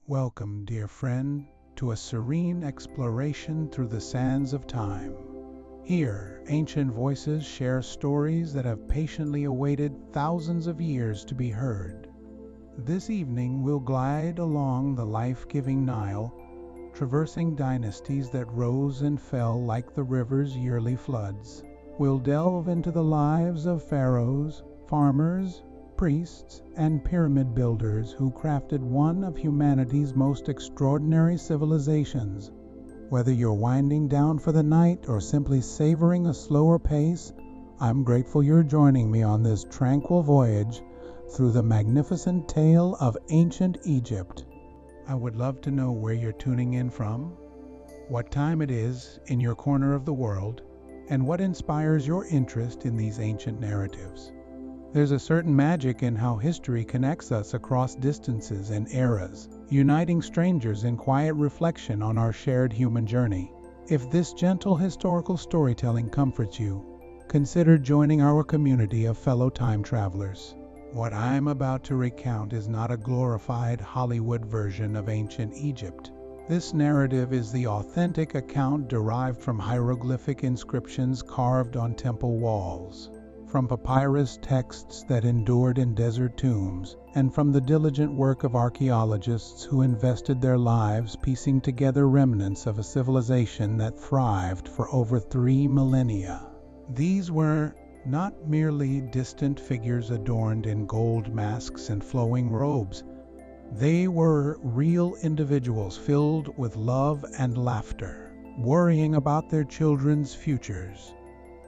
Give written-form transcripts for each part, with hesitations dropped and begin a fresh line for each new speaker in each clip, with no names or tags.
Welcome, dear friend, to a serene exploration through the sands of time. Here, ancient voices share stories that have patiently awaited thousands of years to be heard. This evening, we'll glide along the life-giving Nile, traversing dynasties that rose and fell like the river's yearly floods. We'll delve into the lives of pharaohs, farmers, priests, and pyramid builders who crafted one of humanity's most extraordinary civilizations. Whether you're winding down for the night or simply savoring a slower pace, I'm grateful you're joining me on this tranquil voyage through the magnificent tale of ancient Egypt. I would love to know where you're tuning in from, what time it is in your corner of the world, and what inspires your interest in these ancient narratives. There's a certain magic in how history connects us across distances and eras, uniting strangers in quiet reflection on our shared human journey. If this gentle historical storytelling comforts you, consider joining our community of fellow time travelers. What I'm about to recount is not a glorified Hollywood version of ancient Egypt. This narrative is the authentic account derived from hieroglyphic inscriptions carved on temple walls, from papyrus texts that endured in desert tombs, and from the diligent work of archaeologists who invested their lives piecing together remnants of a civilization that thrived for over 3 millennia. These were not merely distant figures adorned in gold masks and flowing robes. They were real individuals filled with love and laughter, worrying about their children's futures.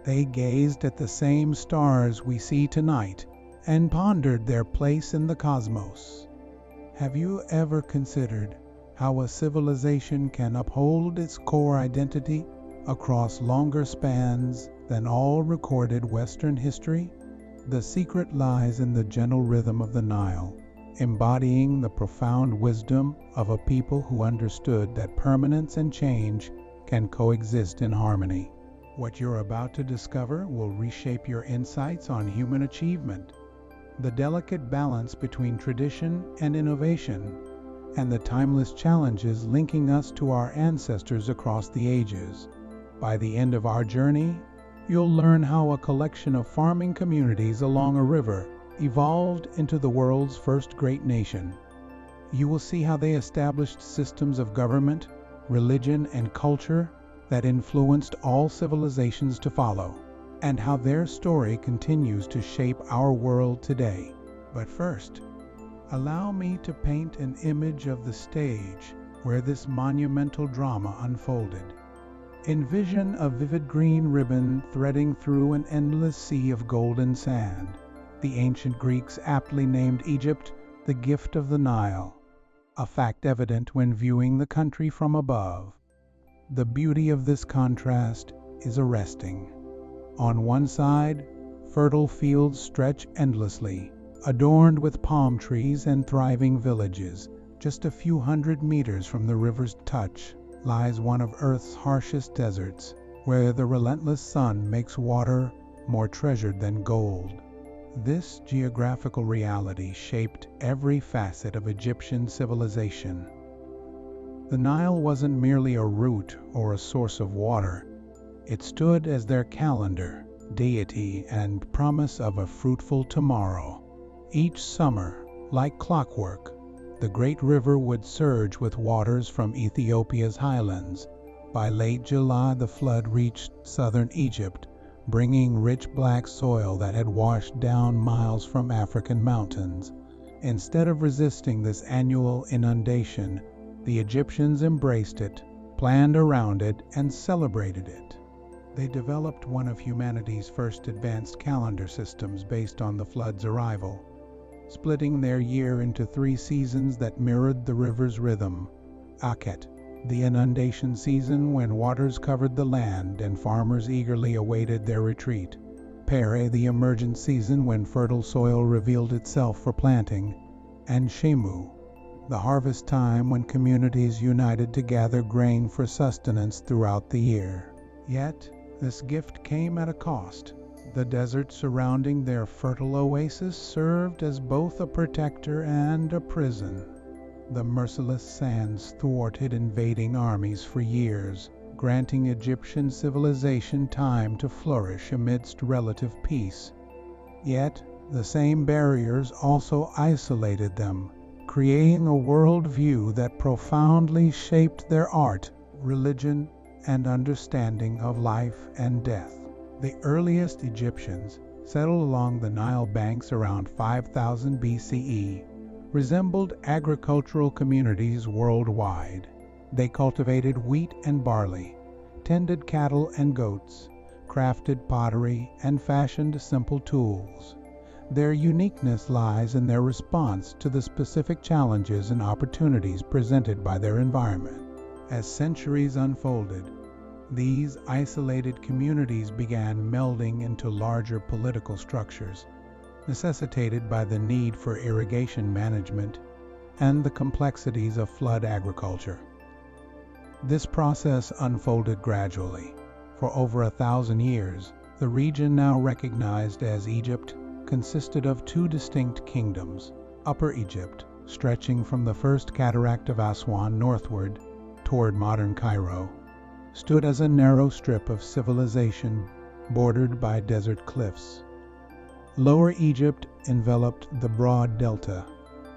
They gazed at the same stars we see tonight and pondered their place in the cosmos. Have you ever considered how a civilization can uphold its core identity across longer spans than all recorded Western history? The secret lies in the gentle rhythm of the Nile, embodying the profound wisdom of a people who understood that permanence and change can coexist in harmony. What you're about to discover will reshape your insights on human achievement, the delicate balance between tradition and innovation, and the timeless challenges linking us to our ancestors across the ages. By the end of our journey, you'll learn how a collection of farming communities along a river evolved into the world's first great nation. You will see how they established systems of government, religion, and culture that influenced all civilizations to follow, and how their story continues to shape our world today. But first, allow me to paint an image of the stage where this monumental drama unfolded. Envision a vivid green ribbon threading through an endless sea of golden sand. The ancient Greeks aptly named Egypt the gift of the Nile, a fact evident when viewing the country from above. The beauty of this contrast is arresting. On one side, fertile fields stretch endlessly, adorned with palm trees and thriving villages. Just a few hundred meters from the river's touch lies one of Earth's harshest deserts, where the relentless sun makes water more treasured than gold. This geographical reality shaped every facet of Egyptian civilization. The Nile wasn't merely a route or a source of water. It stood as their calendar, deity, and promise of a fruitful tomorrow. Each summer, like clockwork, the great river would surge with waters from Ethiopia's highlands. By late July, the flood reached southern Egypt, bringing rich black soil that had washed down miles from African mountains. Instead of resisting this annual inundation, the Egyptians embraced it, planned around it, and celebrated it. They developed one of humanity's first advanced calendar systems based on the flood's arrival, splitting their year into 3 seasons that mirrored the river's rhythm. Akhet, the inundation season when waters covered the land and farmers eagerly awaited their retreat. Pere, the emergent season when fertile soil revealed itself for planting. And Shemu, the harvest time when communities united to gather grain for sustenance throughout the year. Yet, this gift came at a cost. The desert surrounding their fertile oasis served as both a protector and a prison. The merciless sands thwarted invading armies for years, granting Egyptian civilization time to flourish amidst relative peace. Yet, the same barriers also isolated them, creating a worldview that profoundly shaped their art, religion, and understanding of life and death. The earliest Egyptians, settled along the Nile banks around 5000 BCE, resembled agricultural communities worldwide. They cultivated wheat and barley, tended cattle and goats, crafted pottery, and fashioned simple tools. Their uniqueness lies in their response to the specific challenges and opportunities presented by their environment. As centuries unfolded, these isolated communities began melding into larger political structures, necessitated by the need for irrigation management and the complexities of flood agriculture. This process unfolded gradually. For over 1,000 years, the region now recognized as Egypt consisted of two distinct kingdoms. Upper Egypt, stretching from the first cataract of Aswan northward toward modern Cairo, stood as a narrow strip of civilization bordered by desert cliffs. Lower Egypt enveloped the broad delta,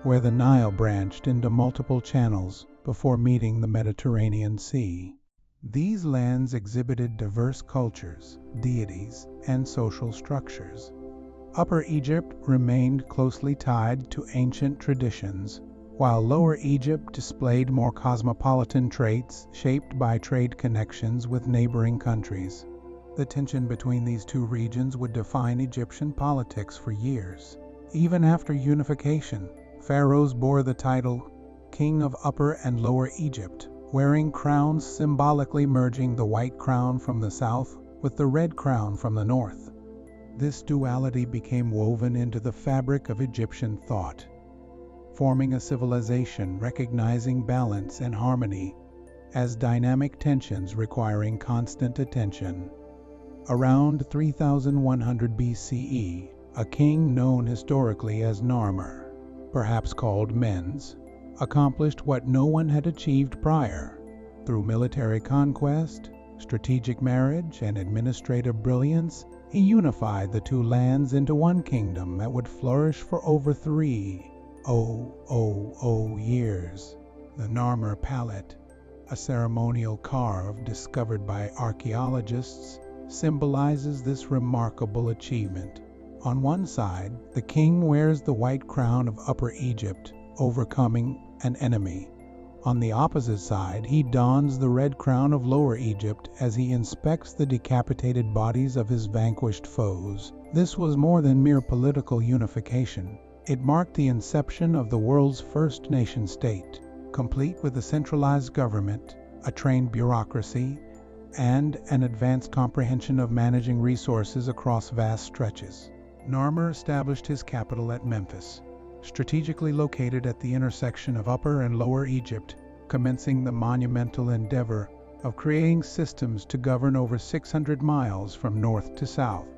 where the Nile branched into multiple channels before meeting the Mediterranean Sea. These lands exhibited diverse cultures, deities, and social structures. Upper Egypt remained closely tied to ancient traditions, while Lower Egypt displayed more cosmopolitan traits shaped by trade connections with neighboring countries. The tension between these two regions would define Egyptian politics for years. Even after unification, pharaohs bore the title King of Upper and Lower Egypt, wearing crowns symbolically merging the white crown from the south with the red crown from the north. This duality became woven into the fabric of Egyptian thought, forming a civilization recognizing balance and harmony as dynamic tensions requiring constant attention. Around 3100 BCE, a king known historically as Narmer, perhaps called Men's, accomplished what no one had achieved prior. Through military conquest, strategic marriage, and administrative brilliance, he unified the two lands into one kingdom that would flourish for over 3,000 years. The Narmer palette, a ceremonial carve discovered by archaeologists, symbolizes this remarkable achievement. On one side, the king wears the white crown of Upper Egypt, overcoming an enemy. On the opposite side, he dons the red crown of Lower Egypt as he inspects the decapitated bodies of his vanquished foes. This was more than mere political unification. It marked the inception of the world's first nation-state, complete with a centralized government, a trained bureaucracy, and an advanced comprehension of managing resources across vast stretches. Narmer established his capital at Memphis, strategically located at the intersection of Upper and Lower Egypt, commencing the monumental endeavor of creating systems to govern over 600 miles from north to south.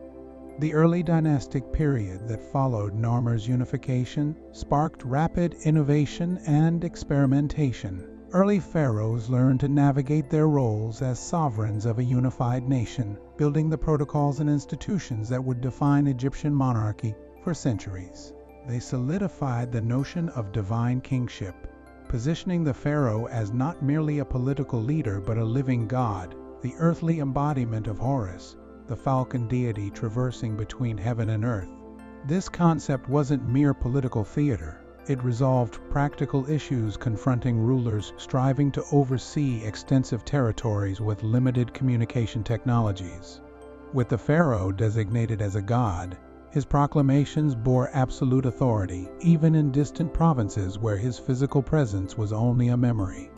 The early dynastic period that followed Narmer's unification sparked rapid innovation and experimentation. Early pharaohs learned to navigate their roles as sovereigns of a unified nation, building the protocols and institutions that would define Egyptian monarchy for centuries. They solidified the notion of divine kingship, positioning the pharaoh as not merely a political leader but a living god, the earthly embodiment of Horus, the falcon deity traversing between heaven and earth. This concept wasn't mere political theater. It resolved practical issues confronting rulers striving to oversee extensive territories with limited communication technologies. With the pharaoh designated as a god, his proclamations bore absolute authority, even in distant provinces where his physical presence was only a memory.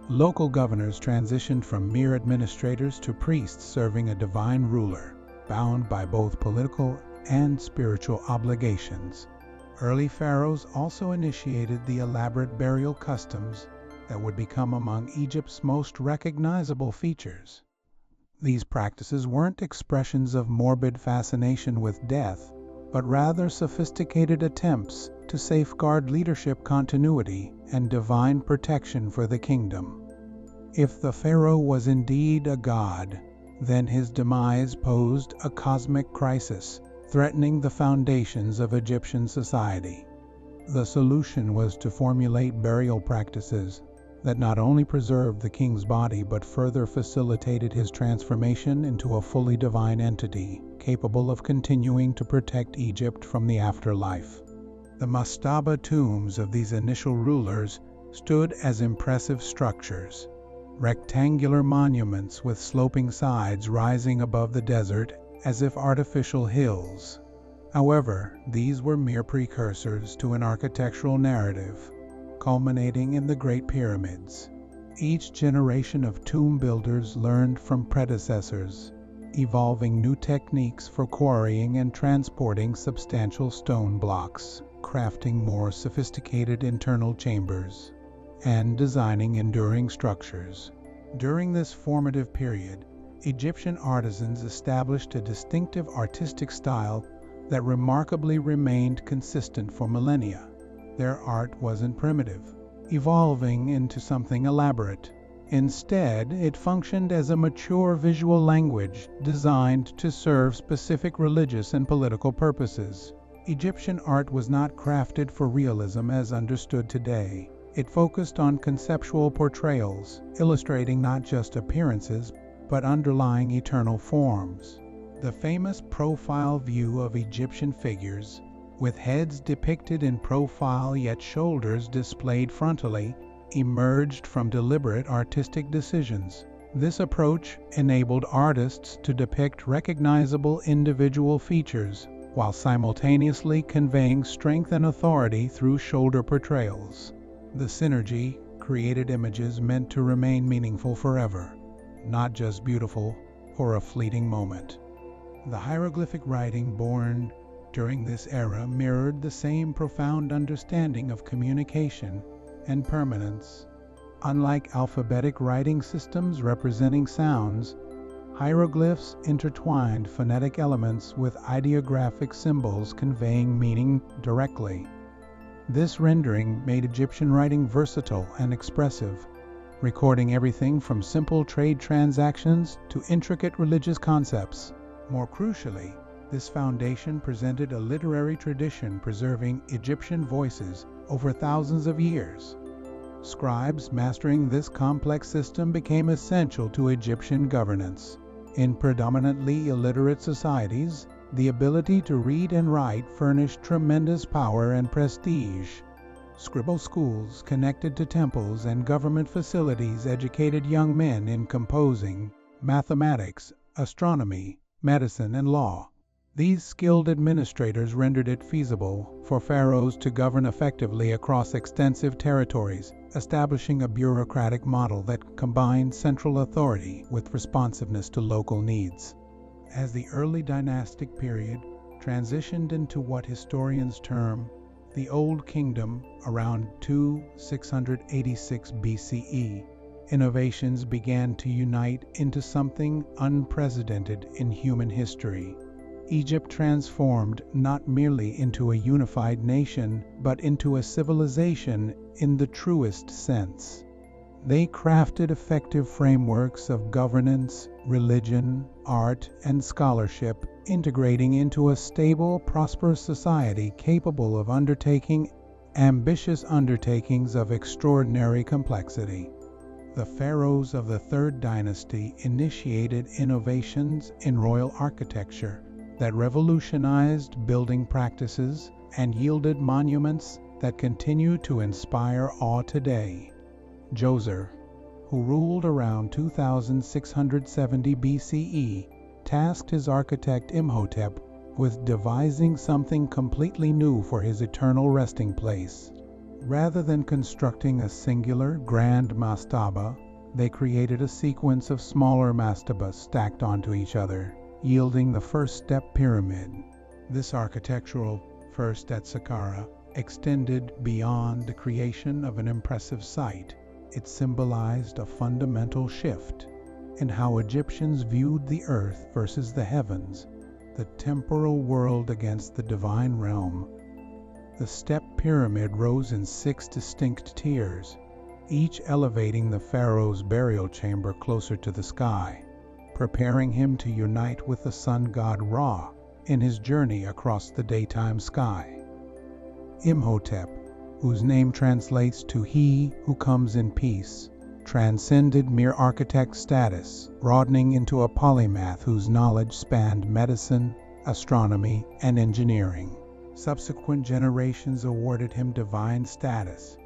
Local governors transitioned from mere administrators to priests serving a divine ruler, bound by both political and spiritual obligations. Early pharaohs also initiated the elaborate burial customs that would become among Egypt's most recognizable features. These practices weren't expressions of morbid fascination with death, but rather sophisticated attempts to safeguard leadership continuity and divine protection for the kingdom. If the pharaoh was indeed a god, then his demise posed a cosmic crisis, threatening the foundations of Egyptian society. The solution was to formulate burial practices that not only preserved the king's body but further facilitated his transformation into a fully divine entity, capable of continuing to protect Egypt from the afterlife. The mastaba tombs of these initial rulers stood as impressive structures, rectangular monuments with sloping sides rising above the desert as if artificial hills. However, these were mere precursors to an architectural narrative, culminating in the Great Pyramids. Each generation of tomb builders learned from predecessors, evolving new techniques for quarrying and transporting substantial stone blocks, crafting more sophisticated internal chambers, and designing enduring structures. During this formative period, Egyptian artisans established a distinctive artistic style that remarkably remained consistent for millennia. Their art wasn't primitive, evolving into something elaborate. Instead, it functioned as a mature visual language designed to serve specific religious and political purposes. Egyptian art was not crafted for realism as understood today. It focused on conceptual portrayals, illustrating not just appearances, but underlying eternal forms. The famous profile view of Egyptian figures, with heads depicted in profile yet shoulders displayed frontally, emerged from deliberate artistic decisions. This approach enabled artists to depict recognizable individual features, while simultaneously conveying strength and authority through shoulder portrayals. The synergy created images meant to remain meaningful forever, not just beautiful for a fleeting moment. The hieroglyphic writing born during this era mirrored the same profound understanding of communication and permanence. Unlike alphabetic writing systems representing sounds, hieroglyphs intertwined phonetic elements with ideographic symbols conveying meaning directly. This rendering made Egyptian writing versatile and expressive, recording everything from simple trade transactions to intricate religious concepts. More crucially, this foundation presented a literary tradition preserving Egyptian voices over thousands of years. Scribes mastering this complex system became essential to Egyptian governance. In predominantly illiterate societies, the ability to read and write furnished tremendous power and prestige. Scribal schools connected to temples and government facilities educated young men in composing, mathematics, astronomy, medicine, and law. These skilled administrators rendered it feasible for pharaohs to govern effectively across extensive territories, establishing a bureaucratic model that combined central authority with responsiveness to local needs. As the early dynastic period transitioned into what historians term the Old Kingdom around 686 BCE, innovations began to unite into something unprecedented in human history. Egypt transformed not merely into a unified nation, but into a civilization in the truest sense. They crafted effective frameworks of governance, religion, art, and scholarship, integrating into a stable, prosperous society capable of undertaking ambitious undertakings of extraordinary complexity. The pharaohs of the Third Dynasty initiated innovations in royal architecture that revolutionized building practices and yielded monuments that continue to inspire awe today. Djoser, who ruled around 2670 BCE, tasked his architect Imhotep with devising something completely new for his eternal resting place. Rather than constructing a singular, grand mastaba, they created a sequence of smaller mastabas stacked onto each other, yielding the first step pyramid. This architectural first at Saqqara extended beyond the creation of an impressive site. It symbolized a fundamental shift in how Egyptians viewed the earth versus the heavens. the temporal world against the divine realm. The step pyramid rose in 6 distinct tiers, each elevating the pharaoh's burial chamber closer to the sky, preparing him to unite with the sun god Ra in his journey across the daytime sky. Imhotep, whose name translates to "he who comes in peace," transcended mere architect status, broadening into a polymath whose knowledge spanned medicine, astronomy, and engineering. Subsequent generations awarded him divine status,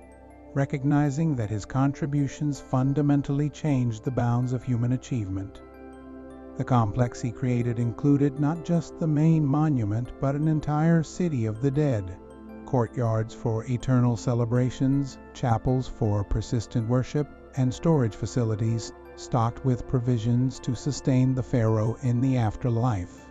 recognizing that his contributions fundamentally changed the bounds of human achievement. The complex he created included not just the main monument, but an entire city of the dead, courtyards for eternal celebrations, chapels for persistent worship, and storage facilities stocked with provisions to sustain the pharaoh in the afterlife.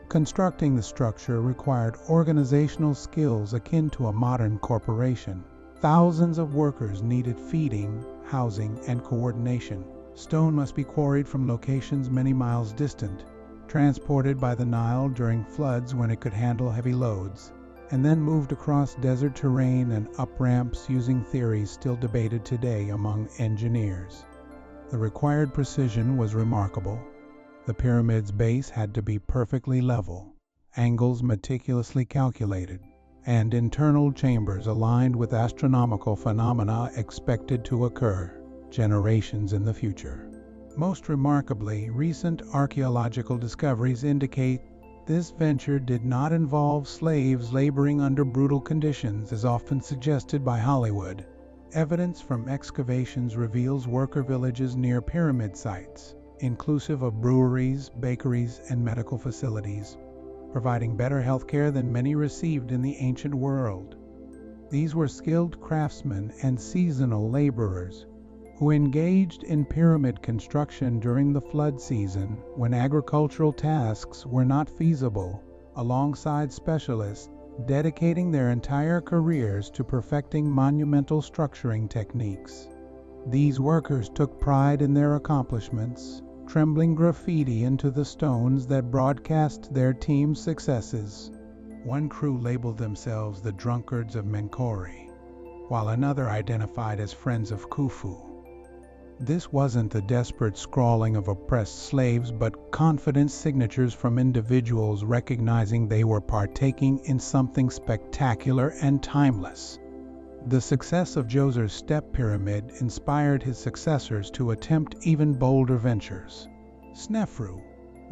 Constructing the structure required organizational skills akin to a modern corporation. Thousands of workers needed feeding, housing, and coordination. Stone must be quarried from locations many miles distant, transported by the Nile during floods when it could handle heavy loads, and then moved across desert terrain and up ramps using theories still debated today among engineers. The required precision was remarkable. The pyramid's base had to be perfectly level, angles meticulously calculated, and internal chambers aligned with astronomical phenomena expected to occur generations in the future. Most remarkably, recent archaeological discoveries indicate this venture did not involve slaves laboring under brutal conditions as often suggested by Hollywood. Evidence from excavations reveals worker villages near pyramid sites, inclusive of breweries, bakeries, and medical facilities, providing better healthcare than many received in the ancient world. These were skilled craftsmen and seasonal laborers who engaged in pyramid construction during the flood season when agricultural tasks were not feasible, alongside specialists dedicating their entire careers to perfecting monumental structuring techniques. These workers took pride in their accomplishments, trembling graffiti into the stones that broadcast their team's successes. One crew labeled themselves the Drunkards of Menkori, while another identified as Friends of Khufu. This wasn't the desperate scrawling of oppressed slaves, but confident signatures from individuals recognizing they were partaking in something spectacular and timeless. The success of Djoser's step pyramid inspired his successors to attempt even bolder ventures. Snefru,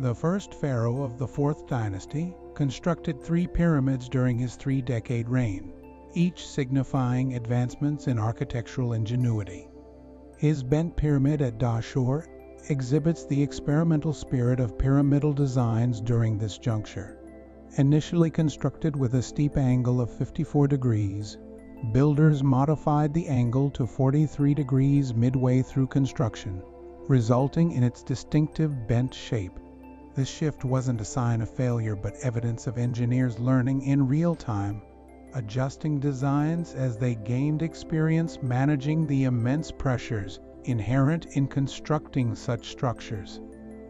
the first pharaoh of the 4th dynasty, constructed 3 pyramids during his 3-decade reign, each signifying advancements in architectural ingenuity. His bent pyramid at Dashur exhibits the experimental spirit of pyramidal designs during this juncture. Initially constructed with a steep angle of 54 degrees, builders modified the angle to 43 degrees midway through construction, resulting in its distinctive bent shape. This shift wasn't a sign of failure, but evidence of engineers learning in real time, adjusting designs as they gained experience managing the immense pressures inherent in constructing such structures.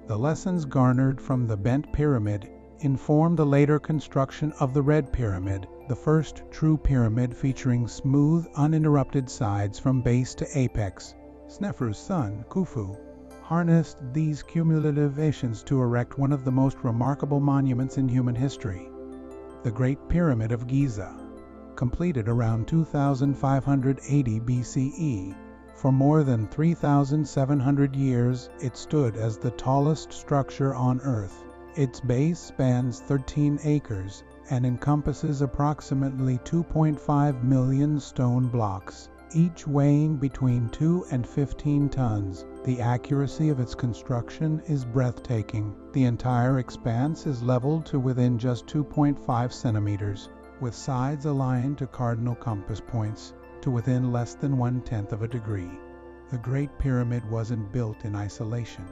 The lessons garnered from the bent pyramid informed the later construction of the red pyramid, the first true pyramid featuring smooth, uninterrupted sides from base to apex. Snefru's son, Khufu, harnessed these cumulative actions to erect one of the most remarkable monuments in human history, the Great Pyramid of Giza. Completed around 2580 BCE. For more than 3,700 years, it stood as the tallest structure on Earth. Its base spans 13 acres and encompasses approximately 2.5 million stone blocks, each weighing between 2 and 15 tons. The accuracy of its construction is breathtaking. The entire expanse is leveled to within just 2.5 centimeters. With sides aligned to cardinal compass points to within less than 1/10 of a degree. The Great Pyramid wasn't built in isolation.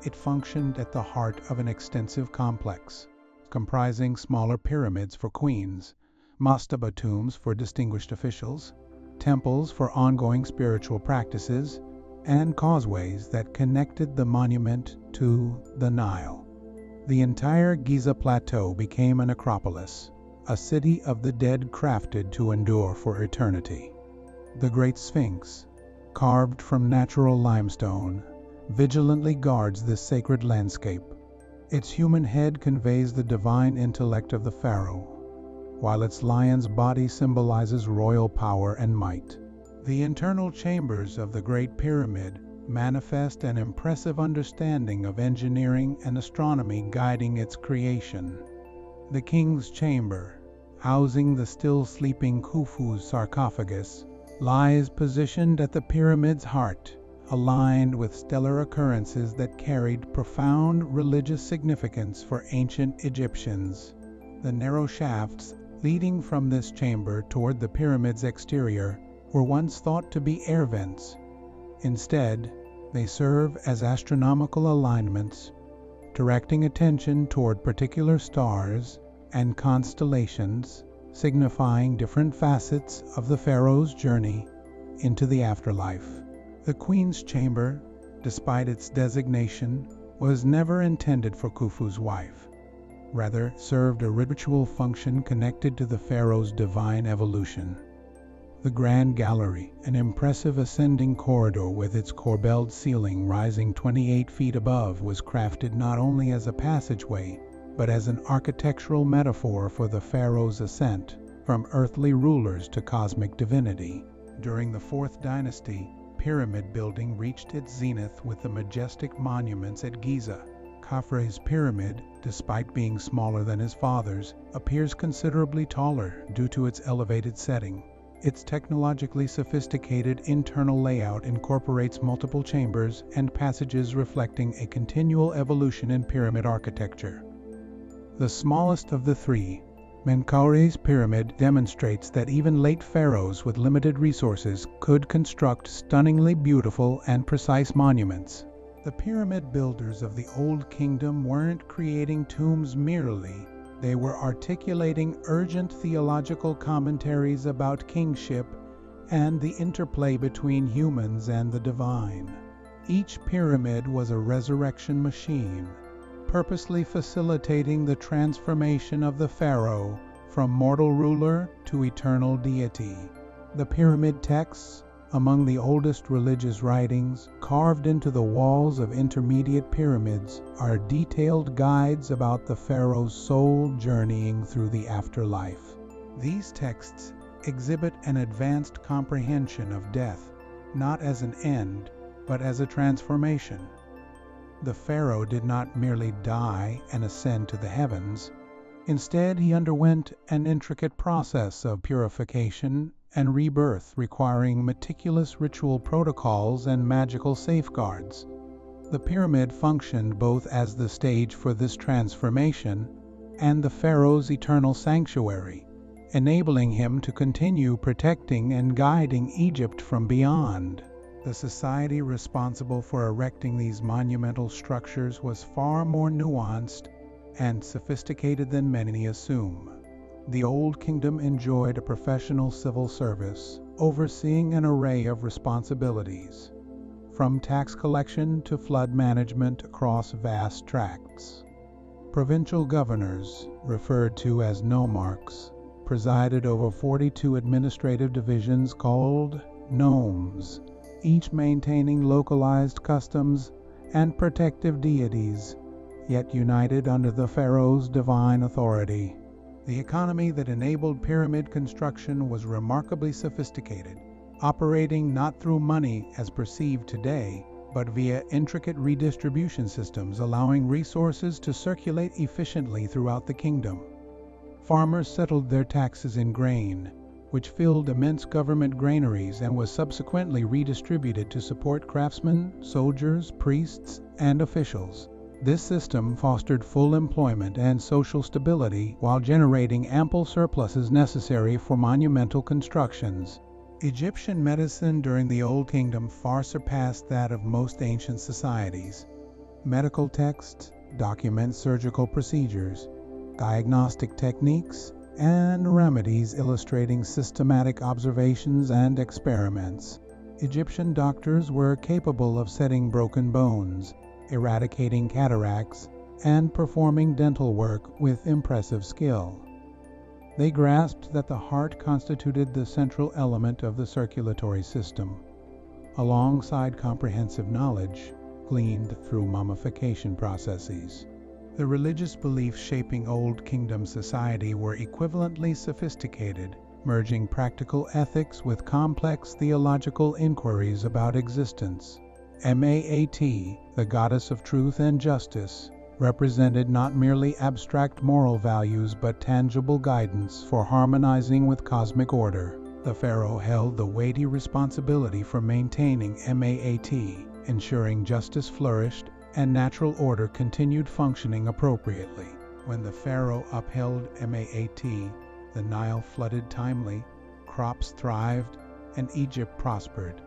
It functioned at the heart of an extensive complex, comprising smaller pyramids for queens, mastaba tombs for distinguished officials, temples for ongoing spiritual practices, and causeways that connected the monument to the Nile. The entire Giza Plateau became a necropolis, a city of the dead crafted to endure for eternity. The Great Sphinx, carved from natural limestone, vigilantly guards this sacred landscape. Its human head conveys the divine intellect of the pharaoh, while its lion's body symbolizes royal power and might. The internal chambers of the Great Pyramid manifest an impressive understanding of engineering and astronomy guiding its creation. The King's Chamber, housing the still sleeping Khufu's sarcophagus, lies positioned at the pyramid's heart, aligned with stellar occurrences that carried profound religious significance for ancient Egyptians. The narrow shafts leading from this chamber toward the pyramid's exterior were once thought to be air vents. Instead, they serve as astronomical alignments, directing attention toward particular stars and constellations, signifying different facets of the pharaoh's journey into the afterlife. The Queen's Chamber, despite its designation, was never intended for Khufu's wife. Rather, served a ritual function connected to the pharaoh's divine evolution. The Grand Gallery, an impressive ascending corridor with its corbelled ceiling rising 28 feet above, was crafted not only as a passageway, but as an architectural metaphor for the pharaoh's ascent from earthly rulers to cosmic divinity. During the Fourth Dynasty, pyramid building reached its zenith with the majestic monuments at Giza. Khafre's pyramid, despite being smaller than his father's, appears considerably taller due to its elevated setting. Its technologically sophisticated internal layout incorporates multiple chambers and passages reflecting a continual evolution in pyramid architecture. The smallest of the three, Menkauri's pyramid, demonstrates that even late pharaohs with limited resources could construct stunningly beautiful and precise monuments. The pyramid builders of the Old Kingdom weren't creating tombs merely. They were articulating urgent theological commentaries about kingship and the interplay between humans and the divine. Each pyramid was a resurrection machine, purposely facilitating the transformation of the pharaoh from mortal ruler to eternal deity. The pyramid texts, among the oldest religious writings carved into the walls of intermediate pyramids, are detailed guides about the pharaoh's soul journeying through the afterlife. These texts exhibit an advanced comprehension of death, not as an end, but as a transformation. The pharaoh did not merely die and ascend to the heavens. Instead, he underwent an intricate process of purification and rebirth requiring meticulous ritual protocols and magical safeguards. The pyramid functioned both as the stage for this transformation and the pharaoh's eternal sanctuary, enabling him to continue protecting and guiding Egypt from beyond. The society responsible for erecting these monumental structures was far more nuanced and sophisticated than many assume. The Old Kingdom enjoyed a professional civil service, overseeing an array of responsibilities, from tax collection to flood management across vast tracts. Provincial governors, referred to as nomarchs, presided over 42 administrative divisions called nomes, each maintaining localized customs and protective deities, yet united under the pharaoh's divine authority. The economy that enabled pyramid construction was remarkably sophisticated, operating not through money as perceived today, but via intricate redistribution systems allowing resources to circulate efficiently throughout the kingdom. Farmers settled their taxes in grain, which filled immense government granaries and was subsequently redistributed to support craftsmen, soldiers, priests, and officials. This system fostered full employment and social stability while generating ample surpluses necessary for monumental constructions. Egyptian medicine during the Old Kingdom far surpassed that of most ancient societies. Medical texts document surgical procedures, diagnostic techniques, and remedies illustrating systematic observations and experiments. Egyptian doctors were capable of setting broken bones, eradicating cataracts, and performing dental work with impressive skill. They grasped that the heart constituted the central element of the circulatory system, alongside comprehensive knowledge gleaned through mummification processes. The religious beliefs shaping Old Kingdom society were equivalently sophisticated, merging practical ethics with complex theological inquiries about existence. Maat, the goddess of truth and justice, represented not merely abstract moral values but tangible guidance for harmonizing with cosmic order. The pharaoh held the weighty responsibility for maintaining Maat, ensuring justice flourished and natural order continued functioning appropriately. When the pharaoh upheld Maat, the Nile flooded timely, crops thrived, and Egypt prospered.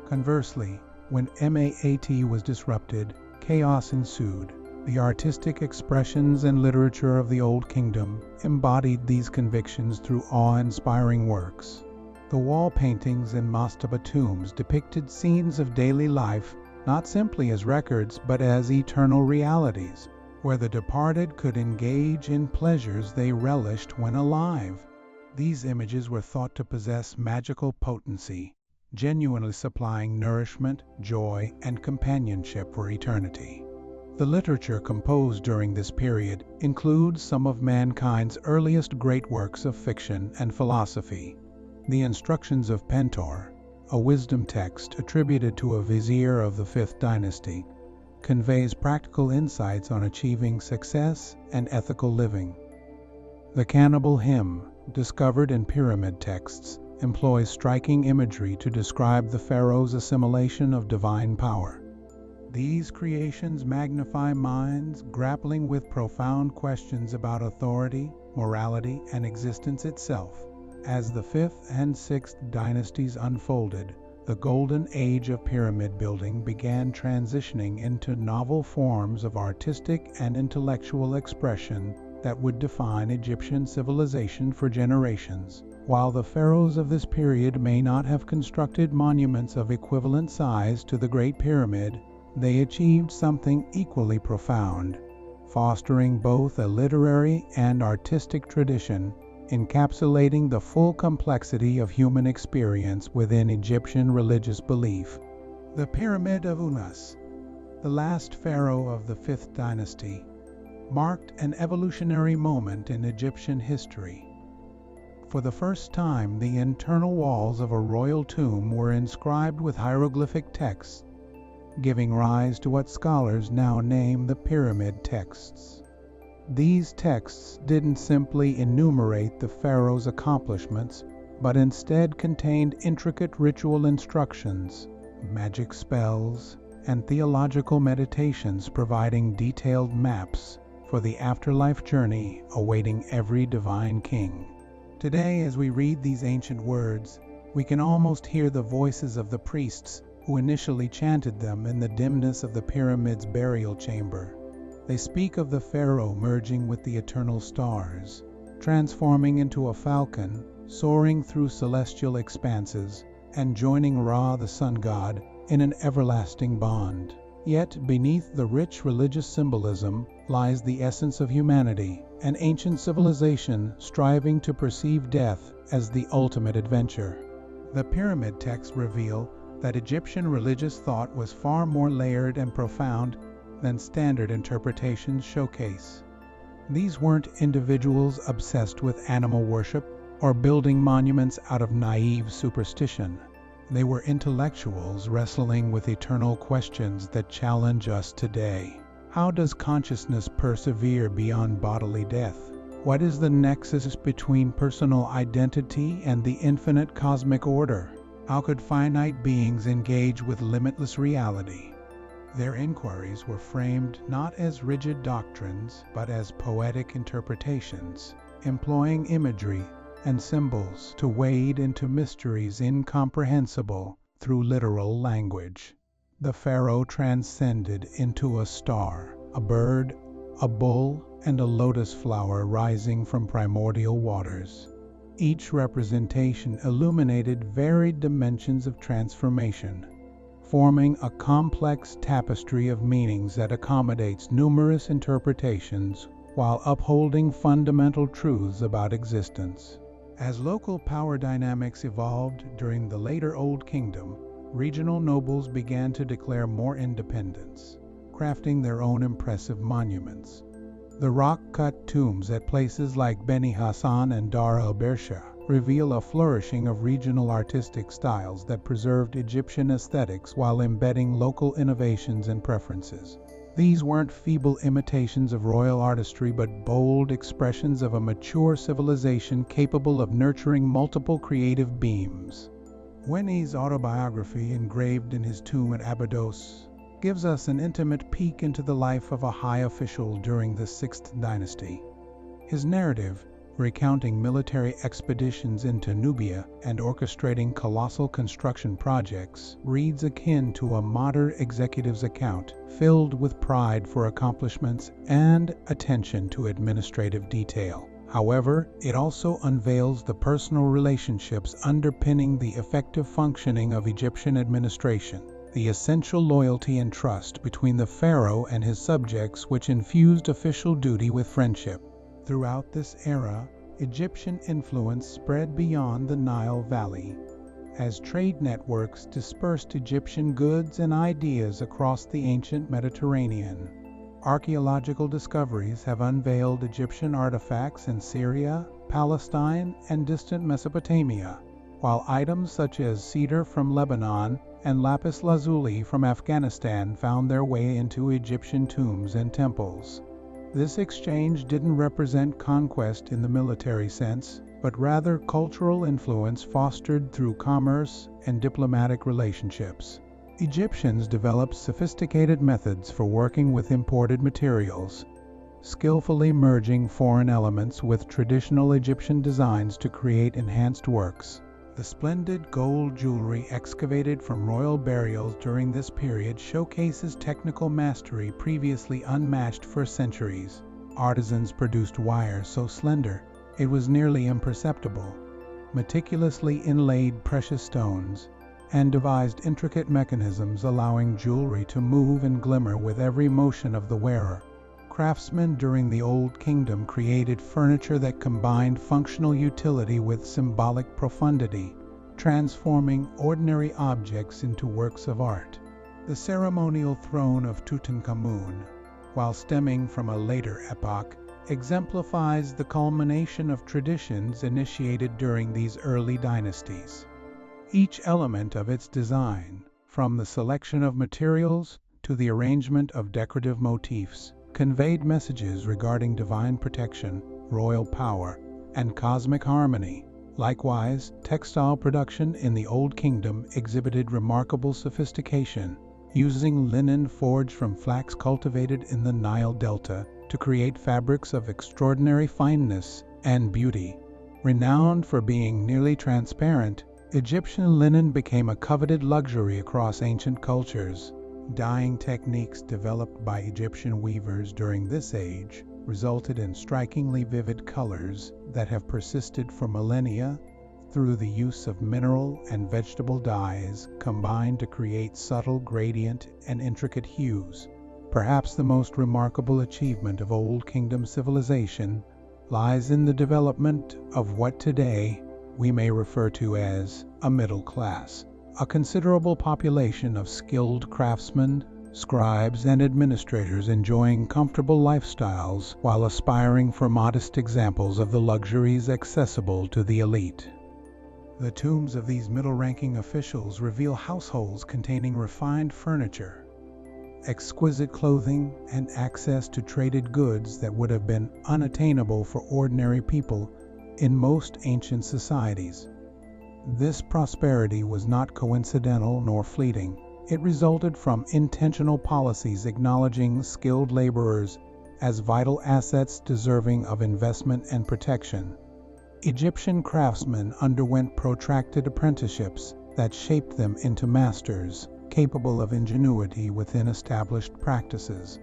Conversely, when Maat was disrupted, chaos ensued. The artistic expressions and literature of the Old Kingdom embodied these convictions through awe-inspiring works. The wall paintings in mastaba tombs depicted scenes of daily life not simply as records but as eternal realities, where the departed could engage in pleasures they relished when alive. These images were thought to possess magical potency, genuinely supplying nourishment, joy, and companionship for eternity. The literature composed during this period includes some of mankind's earliest great works of fiction and philosophy. The Instructions of Pentor, a wisdom text attributed to a vizier of the 5th dynasty, conveys practical insights on achieving success and ethical living. The Cannibal Hymn, discovered in pyramid texts, employs striking imagery to describe the pharaoh's assimilation of divine power. These creations magnify minds grappling with profound questions about authority, morality, and existence itself. As the 5th and 6th dynasties unfolded, the golden age of pyramid building began transitioning into novel forms of artistic and intellectual expression that would define Egyptian civilization for generations. While the pharaohs of this period may not have constructed monuments of equivalent size to the Great Pyramid, they achieved something equally profound, fostering both a literary and artistic tradition, encapsulating the full complexity of human experience within Egyptian religious belief. The Pyramid of Unas, the last pharaoh of the 5th dynasty, marked an evolutionary moment in Egyptian history. For the first time, the internal walls of a royal tomb were inscribed with hieroglyphic texts, giving rise to what scholars now name the pyramid texts. These texts didn't simply enumerate the pharaoh's accomplishments, but instead contained intricate ritual instructions, magic spells, and theological meditations providing detailed maps for the afterlife journey awaiting every divine king. Today, as we read these ancient words, we can almost hear the voices of the priests who initially chanted them in the dimness of the pyramid's burial chamber. They speak of the pharaoh merging with the eternal stars, transforming into a falcon, soaring through celestial expanses, and joining Ra, the sun god, in an everlasting bond. Yet beneath the rich religious symbolism lies the essence of humanity, an ancient civilization striving to perceive death as the ultimate adventure. The pyramid texts reveal that Egyptian religious thought was far more layered and profound than standard interpretations showcase. These weren't individuals obsessed with animal worship or building monuments out of naive superstition. They were intellectuals wrestling with eternal questions that challenge us today. How does consciousness persevere beyond bodily death? What is the nexus between personal identity and the infinite cosmic order? How could finite beings engage with limitless reality? Their inquiries were framed not as rigid doctrines, but as poetic interpretations, employing imagery and symbols to wade into mysteries incomprehensible through literal language. The pharaoh transcended into a star, a bird, a bull, and a lotus flower rising from primordial waters. Each representation illuminated varied dimensions of transformation, forming a complex tapestry of meanings that accommodates numerous interpretations while upholding fundamental truths about existence. As local power dynamics evolved during the later Old Kingdom, regional nobles began to declare more independence, crafting their own impressive monuments. The rock-cut tombs at places like Beni Hassan and Dar el-Bersha reveal a flourishing of regional artistic styles that preserved Egyptian aesthetics while embedding local innovations and preferences. These weren't feeble imitations of royal artistry, but bold expressions of a mature civilization capable of nurturing multiple creative beams. Winnie's autobiography, engraved in his tomb at Abydos, gives us an intimate peek into the life of a high official during the 6th dynasty. His narrative, recounting military expeditions into Nubia and orchestrating colossal construction projects, reads akin to a modern executive's account, filled with pride for accomplishments and attention to administrative detail. However, it also unveils the personal relationships underpinning the effective functioning of Egyptian administration, the essential loyalty and trust between the pharaoh and his subjects, which infused official duty with friendship. Throughout this era, Egyptian influence spread beyond the Nile Valley, as trade networks dispersed Egyptian goods and ideas across the ancient Mediterranean. Archaeological discoveries have unveiled Egyptian artifacts in Syria, Palestine, and distant Mesopotamia, while items such as cedar from Lebanon and lapis lazuli from Afghanistan found their way into Egyptian tombs and temples. This exchange didn't represent conquest in the military sense, but rather cultural influence fostered through commerce and diplomatic relationships. Egyptians developed sophisticated methods for working with imported materials, skillfully merging foreign elements with traditional Egyptian designs to create enhanced works. The splendid gold jewelry excavated from royal burials during this period showcases technical mastery previously unmatched for centuries. Artisans produced wire so slender it was nearly imperceptible, meticulously inlaid precious stones, and devised intricate mechanisms allowing jewelry to move and glimmer with every motion of the wearer. Craftsmen during the Old Kingdom created furniture that combined functional utility with symbolic profundity, transforming ordinary objects into works of art. The ceremonial throne of Tutankhamun, while stemming from a later epoch, exemplifies the culmination of traditions initiated during these early dynasties. Each element of its design, from the selection of materials to the arrangement of decorative motifs, conveyed messages regarding divine protection, royal power, and cosmic harmony. Likewise, textile production in the Old Kingdom exhibited remarkable sophistication, using linen forged from flax cultivated in the Nile Delta to create fabrics of extraordinary fineness and beauty. Renowned for being nearly transparent, Egyptian linen became a coveted luxury across ancient cultures. Dyeing techniques developed by Egyptian weavers during this age resulted in strikingly vivid colors that have persisted for millennia through the use of mineral and vegetable dyes combined to create subtle gradient and intricate hues. Perhaps the most remarkable achievement of Old Kingdom civilization lies in the development of what today we may refer to as a middle class. A considerable population of skilled craftsmen, scribes, and administrators enjoying comfortable lifestyles while aspiring for modest examples of the luxuries accessible to the elite. The tombs of these middle-ranking officials reveal households containing refined furniture, exquisite clothing, and access to traded goods that would have been unattainable for ordinary people in most ancient societies. This prosperity was not coincidental nor fleeting. It resulted from intentional policies acknowledging skilled laborers as vital assets deserving of investment and protection. Egyptian craftsmen underwent protracted apprenticeships that shaped them into masters, capable of ingenuity within established practices.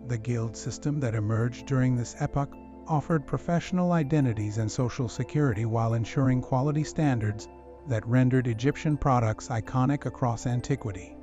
The guild system that emerged during this epoch offered professional identities and social security while ensuring quality standards that rendered Egyptian products iconic across antiquity.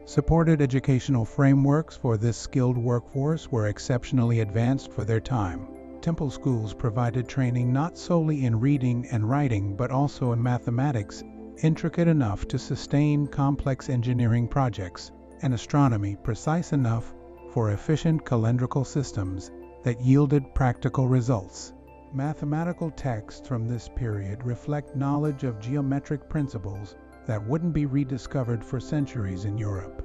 Supported educational frameworks for this skilled workforce were exceptionally advanced for their time. Temple schools provided training not solely in reading and writing, but also in mathematics, intricate enough to sustain complex engineering projects, and astronomy precise enough for efficient calendrical systems that yielded practical results. Mathematical texts from this period reflect knowledge of geometric principles that wouldn't be rediscovered for centuries in Europe.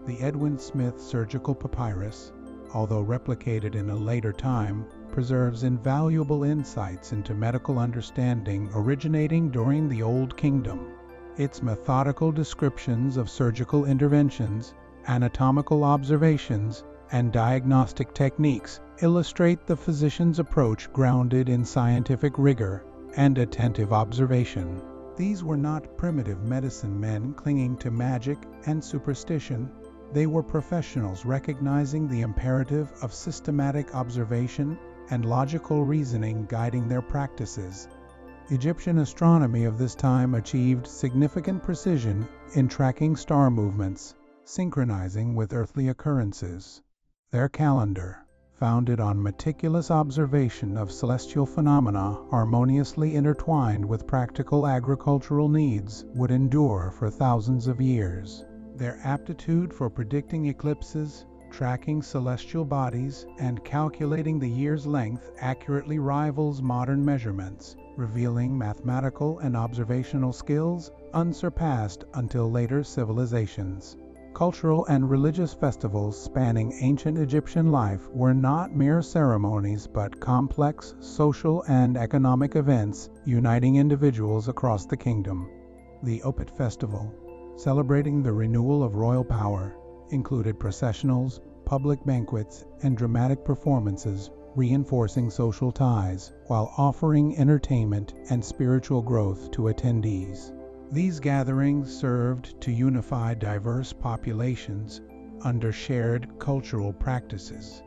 The Edwin Smith surgical papyrus, although replicated in a later time, preserves invaluable insights into medical understanding originating during the Old Kingdom. Its methodical descriptions of surgical interventions, anatomical observations, and diagnostic techniques illustrate the physician's approach grounded in scientific rigor and attentive observation. These were not primitive medicine men clinging to magic and superstition. They were professionals recognizing the imperative of systematic observation and logical reasoning guiding their practices. Egyptian astronomy of this time achieved significant precision in tracking star movements, synchronizing with earthly occurrences. Their calendar, founded on meticulous observation of celestial phenomena harmoniously intertwined with practical agricultural needs, would endure for thousands of years. Their aptitude for predicting eclipses, tracking celestial bodies, and calculating the year's length accurately rivals modern measurements, revealing mathematical and observational skills unsurpassed until later civilizations. Cultural and religious festivals spanning ancient Egyptian life were not mere ceremonies but complex social and economic events uniting individuals across the kingdom. The Opet Festival, celebrating the renewal of royal power, included processionals, public banquets, and dramatic performances, reinforcing social ties while offering entertainment and spiritual growth to attendees. These gatherings served to unify diverse populations under shared cultural practices.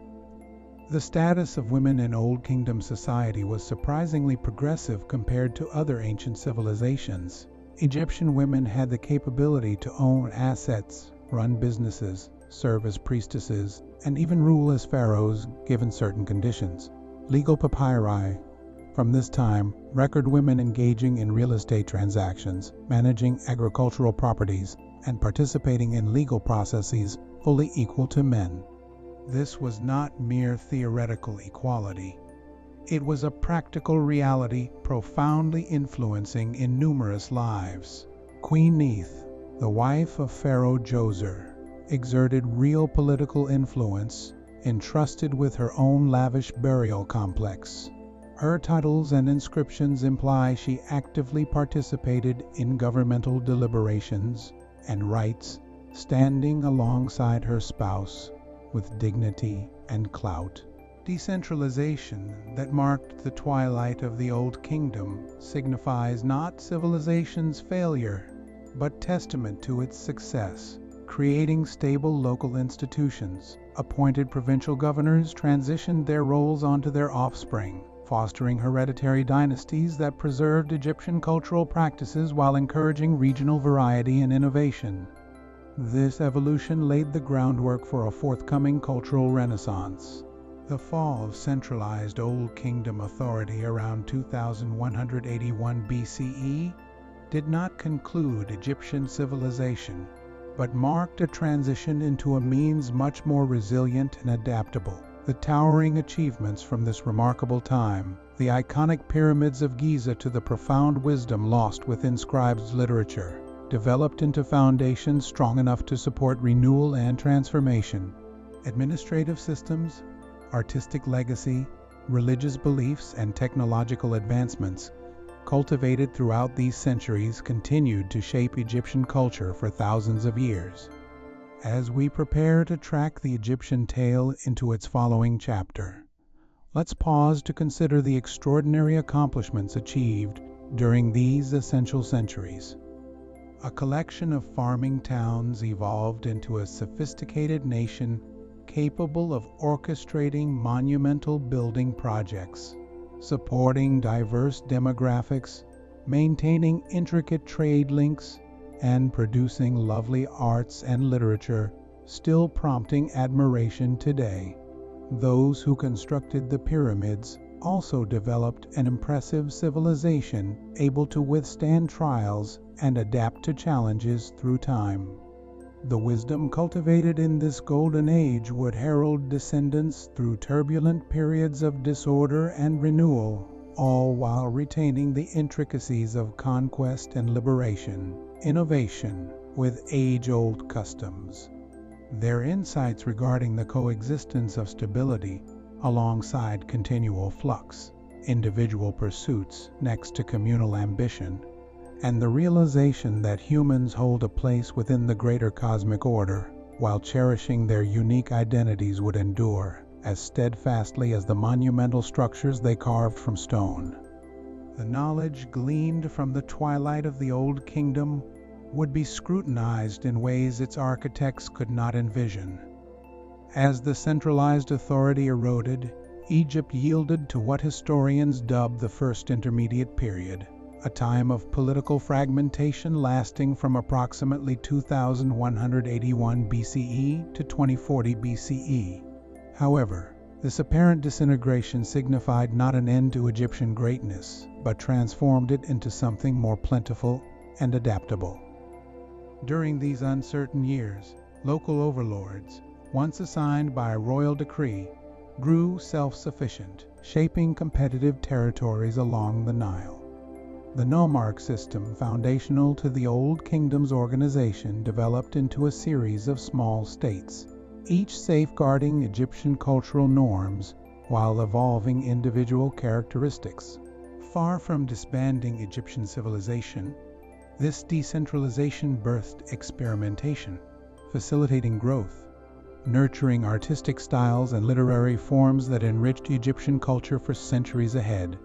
The status of women in Old Kingdom society was surprisingly progressive compared to other ancient civilizations. Egyptian women had the capability to own assets, run businesses, serve as priestesses, and even rule as pharaohs given certain conditions. Legal papyri from this time record women engaging in real estate transactions, managing agricultural properties, and participating in legal processes fully equal to men. This was not mere theoretical equality. It was a practical reality profoundly influencing in numerous lives. Queen Neith, the wife of Pharaoh Djoser, exerted real political influence, entrusted with her own lavish burial complex. Her titles and inscriptions imply she actively participated in governmental deliberations and rights, standing alongside her spouse with dignity and clout. Decentralization that marked the twilight of the Old Kingdom signifies not civilization's failure, but testament to its success. Creating stable local institutions, appointed provincial governors transitioned their roles onto their offspring, fostering hereditary dynasties that preserved Egyptian cultural practices while encouraging regional variety and innovation. This evolution laid the groundwork for a forthcoming cultural renaissance. The fall of centralized Old Kingdom authority around 2181 BCE did not conclude Egyptian civilization, but marked a transition into a means much more resilient and adaptable. The towering achievements from this remarkable time, the iconic pyramids of Giza to the profound wisdom lost within scribes' literature, developed into foundations strong enough to support renewal and transformation. Administrative systems, artistic legacy, religious beliefs, and technological advancements cultivated throughout these centuries continued to shape Egyptian culture for thousands of years. As we prepare to track the Egyptian tale into its following chapter, let's pause to consider the extraordinary accomplishments achieved during these essential centuries. A collection of farming towns evolved into a sophisticated nation capable of orchestrating monumental building projects, supporting diverse demographics, maintaining intricate trade links, and producing lovely arts and literature, still prompting admiration today. Those who constructed the pyramids also developed an impressive civilization able to withstand trials and adapt to challenges through time. The wisdom cultivated in this golden age would herald descendants through turbulent periods of disorder and renewal, all while retaining the intricacies of conquest and liberation, innovation with age-old customs. Their insights regarding the coexistence of stability alongside continual flux, individual pursuits next to communal ambition, and the realization that humans hold a place within the greater cosmic order, while cherishing their unique identities, would endure as steadfastly as the monumental structures they carved from stone. The knowledge gleaned from the twilight of the Old Kingdom would be scrutinized in ways its architects could not envision. As the centralized authority eroded, Egypt yielded to what historians dub the First Intermediate Period, a time of political fragmentation lasting from approximately 2181 BCE to 2040 BCE. However, this apparent disintegration signified not an end to Egyptian greatness, but transformed it into something more plentiful and adaptable. During these uncertain years, local overlords, once assigned by a royal decree, grew self-sufficient, shaping competitive territories along the Nile. The nomarch system, foundational to the Old Kingdom's organization, developed into a series of small states, each safeguarding Egyptian cultural norms while evolving individual characteristics. Far from disbanding Egyptian civilization, this decentralization birthed experimentation, facilitating growth, nurturing artistic styles and literary forms that enriched Egyptian culture for centuries ahead.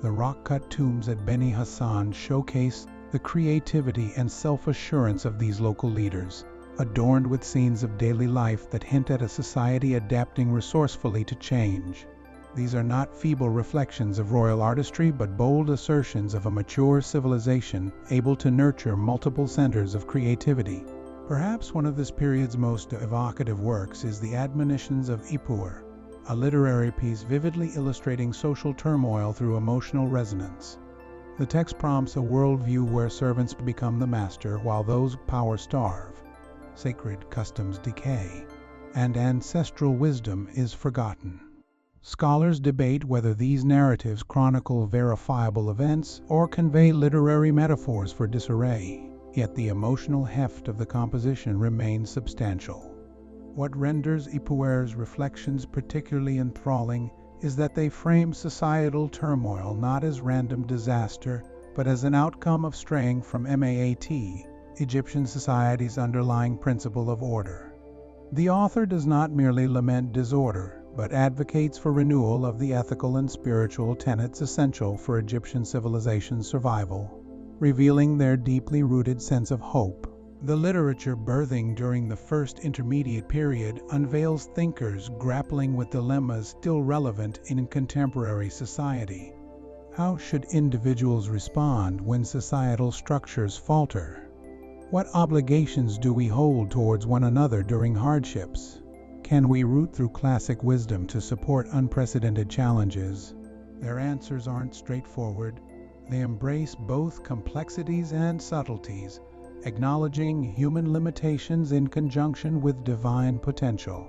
The rock-cut tombs at Beni Hassan showcase the creativity and self-assurance of these local leaders, adorned with scenes of daily life that hint at a society adapting resourcefully to change. These are not feeble reflections of royal artistry, but bold assertions of a mature civilization able to nurture multiple centers of creativity. Perhaps one of this period's most evocative works is the Admonitions of Ipuwer, a literary piece vividly illustrating social turmoil through emotional resonance. The text prompts a worldview where servants become the master while those power starve, sacred customs decay, and ancestral wisdom is forgotten. Scholars debate whether these narratives chronicle verifiable events or convey literary metaphors for disarray, yet the emotional heft of the composition remains substantial. What renders Ipuwer's reflections particularly enthralling is that they frame societal turmoil not as random disaster, but as an outcome of straying from Maat, Egyptian society's underlying principle of order. The author does not merely lament disorder, but advocates for renewal of the ethical and spiritual tenets essential for Egyptian civilization's survival, revealing their deeply rooted sense of hope. The literature birthing during the First Intermediate Period unveils thinkers grappling with dilemmas still relevant in contemporary society. How should individuals respond when societal structures falter? What obligations do we hold towards one another during hardships? Can we root through classic wisdom to support unprecedented challenges? Their answers aren't straightforward. They embrace both complexities and subtleties, acknowledging human limitations in conjunction with divine potential.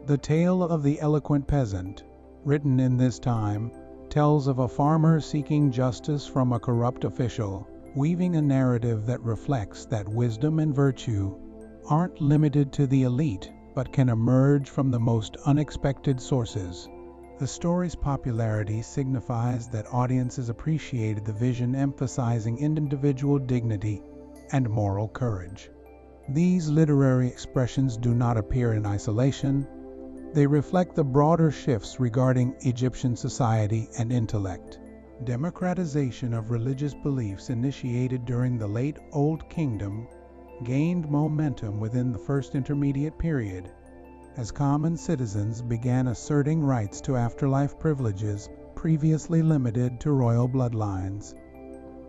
The tale of the eloquent peasant, written in this time, tells of a farmer seeking justice from a corrupt official, weaving a narrative that reflects that wisdom and virtue aren't limited to the elite, but can emerge from the most unexpected sources. The story's popularity signifies that audiences appreciated the vision, emphasizing individual dignity and moral courage. These literary expressions do not appear in isolation. They reflect the broader shifts regarding Egyptian society and intellect. Democratization of religious beliefs initiated during the late Old Kingdom gained momentum within the First Intermediate Period, as common citizens began asserting rights to afterlife privileges previously limited to royal bloodlines.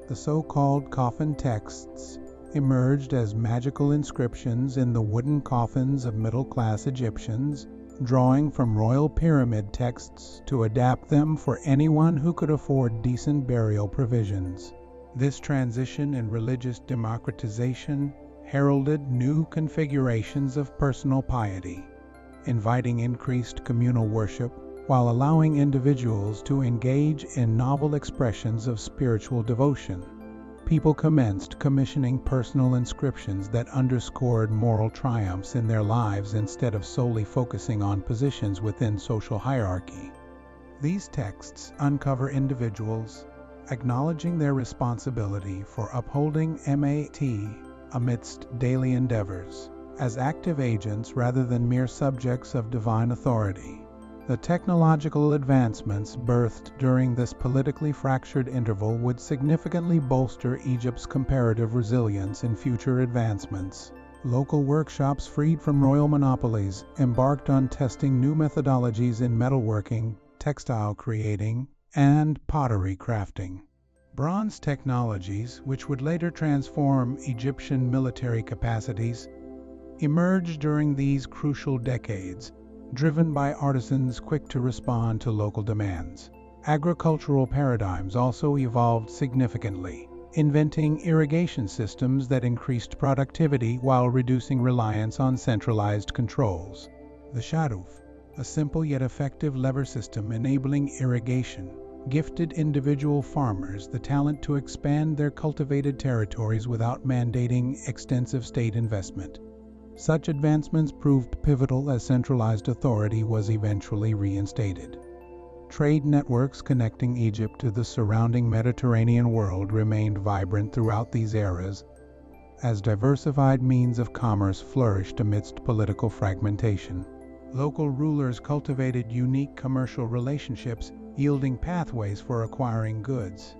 The so-called coffin texts, emerged as magical inscriptions in the wooden coffins of middle-class Egyptians, drawing from royal pyramid texts to adapt them for anyone who could afford decent burial provisions. This transition in religious democratization heralded new configurations of personal piety, inviting increased communal worship while allowing individuals to engage in novel expressions of spiritual devotion. People commenced commissioning personal inscriptions that underscored moral triumphs in their lives instead of solely focusing on positions within social hierarchy. These texts uncover individuals acknowledging their responsibility for upholding MAT amidst daily endeavors, as active agents rather than mere subjects of divine authority. The technological advancements birthed during this politically fractured interval would significantly bolster Egypt's comparative resilience in future advancements. Local workshops freed from royal monopolies embarked on testing new methodologies in metalworking, textile creating, and pottery crafting. Bronze technologies, which would later transform Egyptian military capacities, emerged during these crucial decades, driven by artisans quick to respond to local demands. Agricultural paradigms also evolved significantly, inventing irrigation systems that increased productivity while reducing reliance on centralized controls. The shaduf, a simple yet effective lever system enabling irrigation, gifted individual farmers the talent to expand their cultivated territories without mandating extensive state investment. Such advancements proved pivotal as centralized authority was eventually reinstated. Trade networks connecting Egypt to the surrounding Mediterranean world remained vibrant throughout these eras, as diversified means of commerce flourished amidst political fragmentation. Local rulers cultivated unique commercial relationships, yielding pathways for acquiring goods.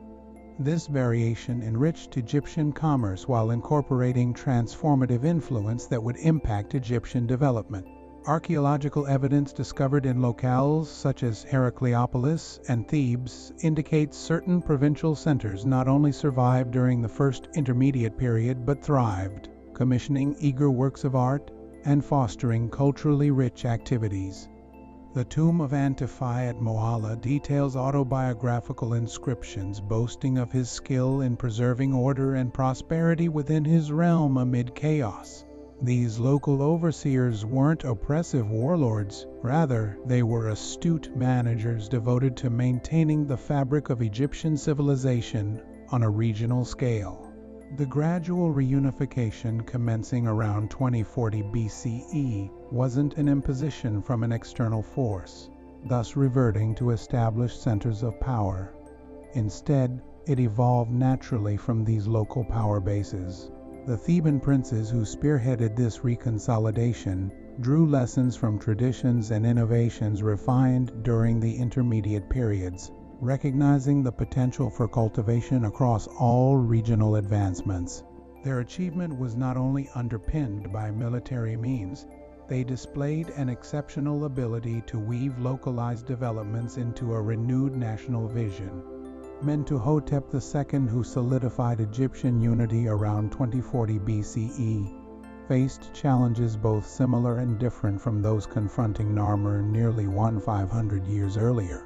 This variation enriched Egyptian commerce while incorporating transformative influence that would impact Egyptian development. Archaeological evidence discovered in locales such as Heracleopolis and Thebes indicates certain provincial centers not only survived during the first intermediate period but thrived, commissioning eager works of art and fostering culturally rich activities. The tomb of Antiphai at Moala details autobiographical inscriptions boasting of his skill in preserving order and prosperity within his realm amid chaos. These local overseers weren't oppressive warlords, rather, they were astute managers devoted to maintaining the fabric of Egyptian civilization on a regional scale. The gradual reunification commencing around 2040 BCE wasn't an imposition from an external force, thus reverting to established centers of power. Instead, it evolved naturally from these local power bases. The Theban princes who spearheaded this reconsolidation drew lessons from traditions and innovations refined during the intermediate periods, recognizing the potential for cultivation across all regional advancements. Their achievement was not only underpinned by military means, they displayed an exceptional ability to weave localized developments into a renewed national vision. Mentuhotep II, who solidified Egyptian unity around 2040 BCE, faced challenges both similar and different from those confronting Narmer nearly 1,500 years earlier.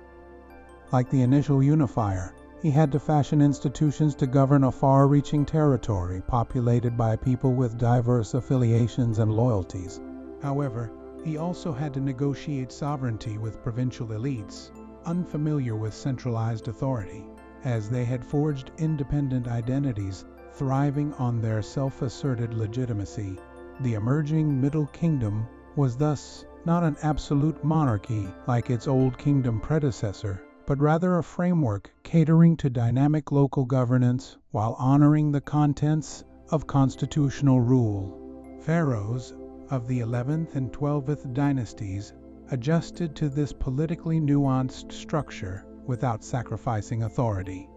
Like the initial unifier, he had to fashion institutions to govern a far-reaching territory populated by people with diverse affiliations and loyalties. However, he also had to negotiate sovereignty with provincial elites, unfamiliar with centralized authority, as they had forged independent identities, thriving on their self-asserted legitimacy. The emerging Middle Kingdom was thus not an absolute monarchy like its Old Kingdom predecessor, but rather a framework catering to dynamic local governance while honoring the contents of constitutional rule. Pharaohs of the 11th and 12th dynasties adjusted to this politically nuanced structure without sacrificing authority.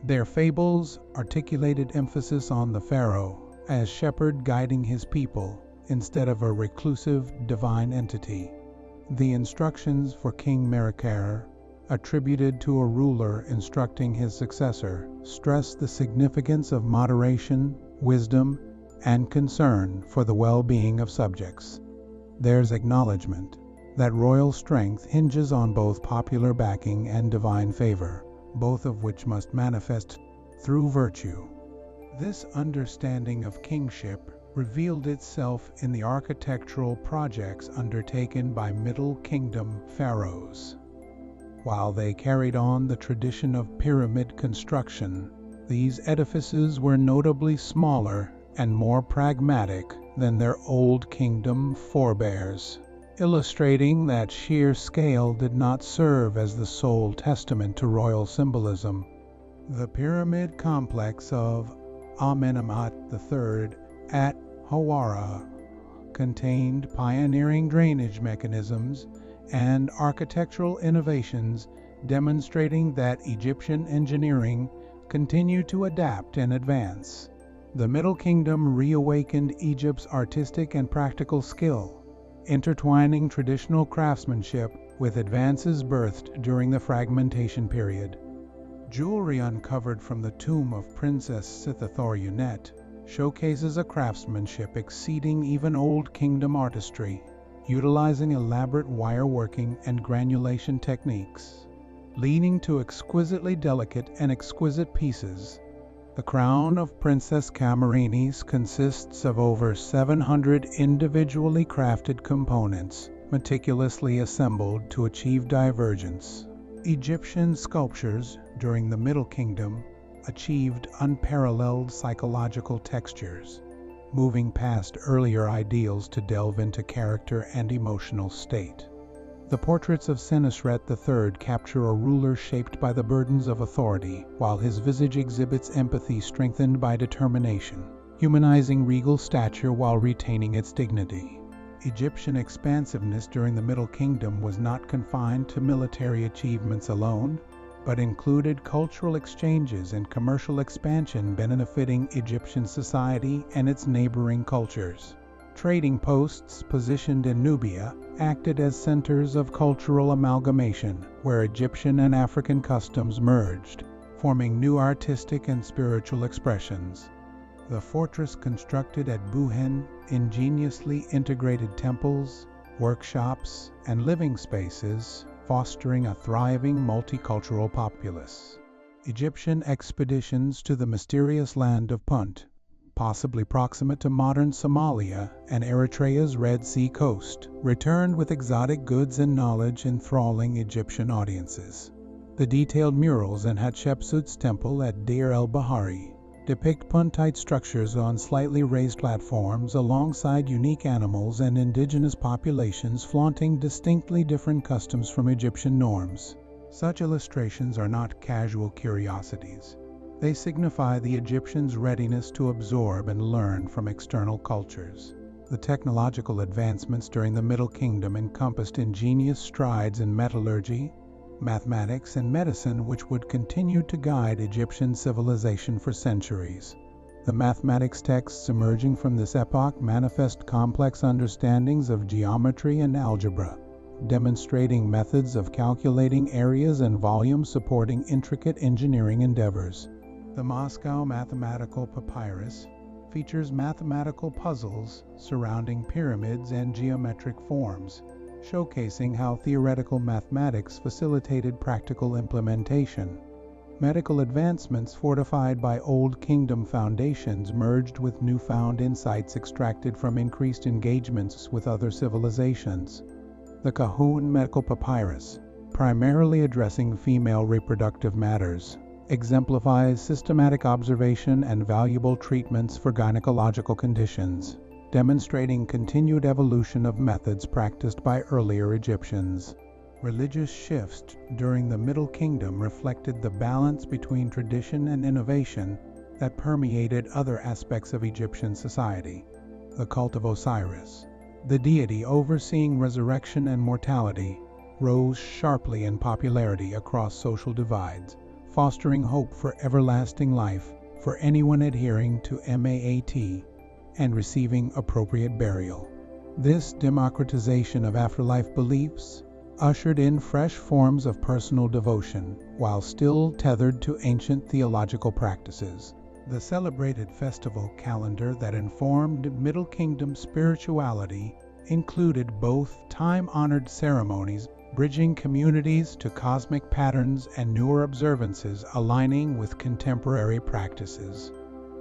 Their fables articulated emphasis on the pharaoh as shepherd guiding his people instead of a reclusive divine entity. The instructions for King Merekere, attributed to a ruler instructing his successor, stress the significance of moderation, wisdom, and concern for the well-being of subjects. There's acknowledgement that royal strength hinges on both popular backing and divine favor, both of which must manifest through virtue. This understanding of kingship revealed itself in the architectural projects undertaken by Middle Kingdom pharaohs. While they carried on the tradition of pyramid construction, these edifices were notably smaller and more pragmatic than their Old Kingdom forebears, illustrating that sheer scale did not serve as the sole testament to royal symbolism. The pyramid complex of Amenemhat III at Hawara contained pioneering drainage mechanisms and architectural innovations demonstrating that Egyptian engineering continued to adapt and advance. The Middle Kingdom reawakened Egypt's artistic and practical skill, intertwining traditional craftsmanship with advances birthed during the fragmentation period. Jewelry uncovered from the tomb of Princess Sithathorunet showcases a craftsmanship exceeding even Old Kingdom artistry, utilizing elaborate wire working and granulation techniques, leading to exquisitely delicate and exquisite pieces. The crown of Princess Camarines consists of over 700 individually crafted components, meticulously assembled to achieve divergence. Egyptian sculptures during the Middle Kingdom achieved unparalleled psychological textures, moving past earlier ideals to delve into character and emotional state. The portraits of Senusret III capture a ruler shaped by the burdens of authority, while his visage exhibits empathy strengthened by determination, humanizing regal stature while retaining its dignity. Egyptian expansiveness during the Middle Kingdom was not confined to military achievements alone, but included cultural exchanges and commercial expansion benefiting Egyptian society and its neighboring cultures. Trading posts positioned in Nubia acted as centers of cultural amalgamation, where Egyptian and African customs merged, forming new artistic and spiritual expressions. The fortress constructed at Buhen ingeniously integrated temples, workshops, and living spaces, fostering a thriving multicultural populace. Egyptian expeditions to the mysterious land of Punt, possibly proximate to modern Somalia and Eritrea's Red Sea coast, returned with exotic goods and knowledge enthralling Egyptian audiences. The detailed murals in Hatshepsut's temple at Deir el-Bahari depict Puntite structures on slightly raised platforms alongside unique animals and indigenous populations flaunting distinctly different customs from Egyptian norms. Such illustrations are not casual curiosities. They signify the Egyptians' readiness to absorb and learn from external cultures. The technological advancements during the Middle Kingdom encompassed ingenious strides in metallurgy, mathematics, and medicine which would continue to guide Egyptian civilization for centuries. The mathematics texts emerging from this epoch manifest complex understandings of geometry and algebra, demonstrating methods of calculating areas and volumes supporting intricate engineering endeavors. The Moscow Mathematical Papyrus features mathematical puzzles surrounding pyramids and geometric forms, showcasing how theoretical mathematics facilitated practical implementation. Medical advancements fortified by Old Kingdom foundations merged with newfound insights extracted from increased engagements with other civilizations. The Kahun Medical Papyrus, primarily addressing female reproductive matters, exemplifies systematic observation and valuable treatments for gynecological conditions, demonstrating continued evolution of methods practiced by earlier Egyptians. Religious shifts during the Middle Kingdom reflected the balance between tradition and innovation that permeated other aspects of Egyptian society. The cult of Osiris, the deity overseeing resurrection and mortality, rose sharply in popularity across social divides, fostering hope for everlasting life for anyone adhering to MAAT and receiving appropriate burial. This democratization of afterlife beliefs ushered in fresh forms of personal devotion while still tethered to ancient theological practices. The celebrated festival calendar that informed Middle Kingdom spirituality included both time-honored ceremonies bridging communities to cosmic patterns and newer observances aligning with contemporary practices.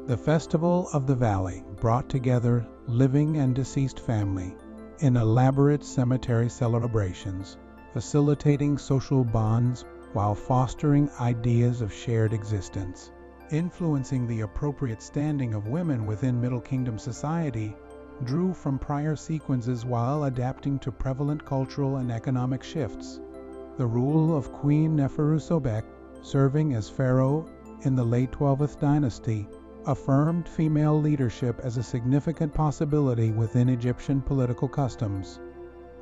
The Festival of the Valley brought together living and deceased family in elaborate cemetery celebrations, facilitating social bonds while fostering ideas of shared existence. Influencing the appropriate standing of women within Middle Kingdom society, drew from prior sequences while adapting to prevalent cultural and economic shifts. The rule of Queen Neferusobek, serving as pharaoh in the late 12th dynasty, affirmed female leadership as a significant possibility within Egyptian political customs.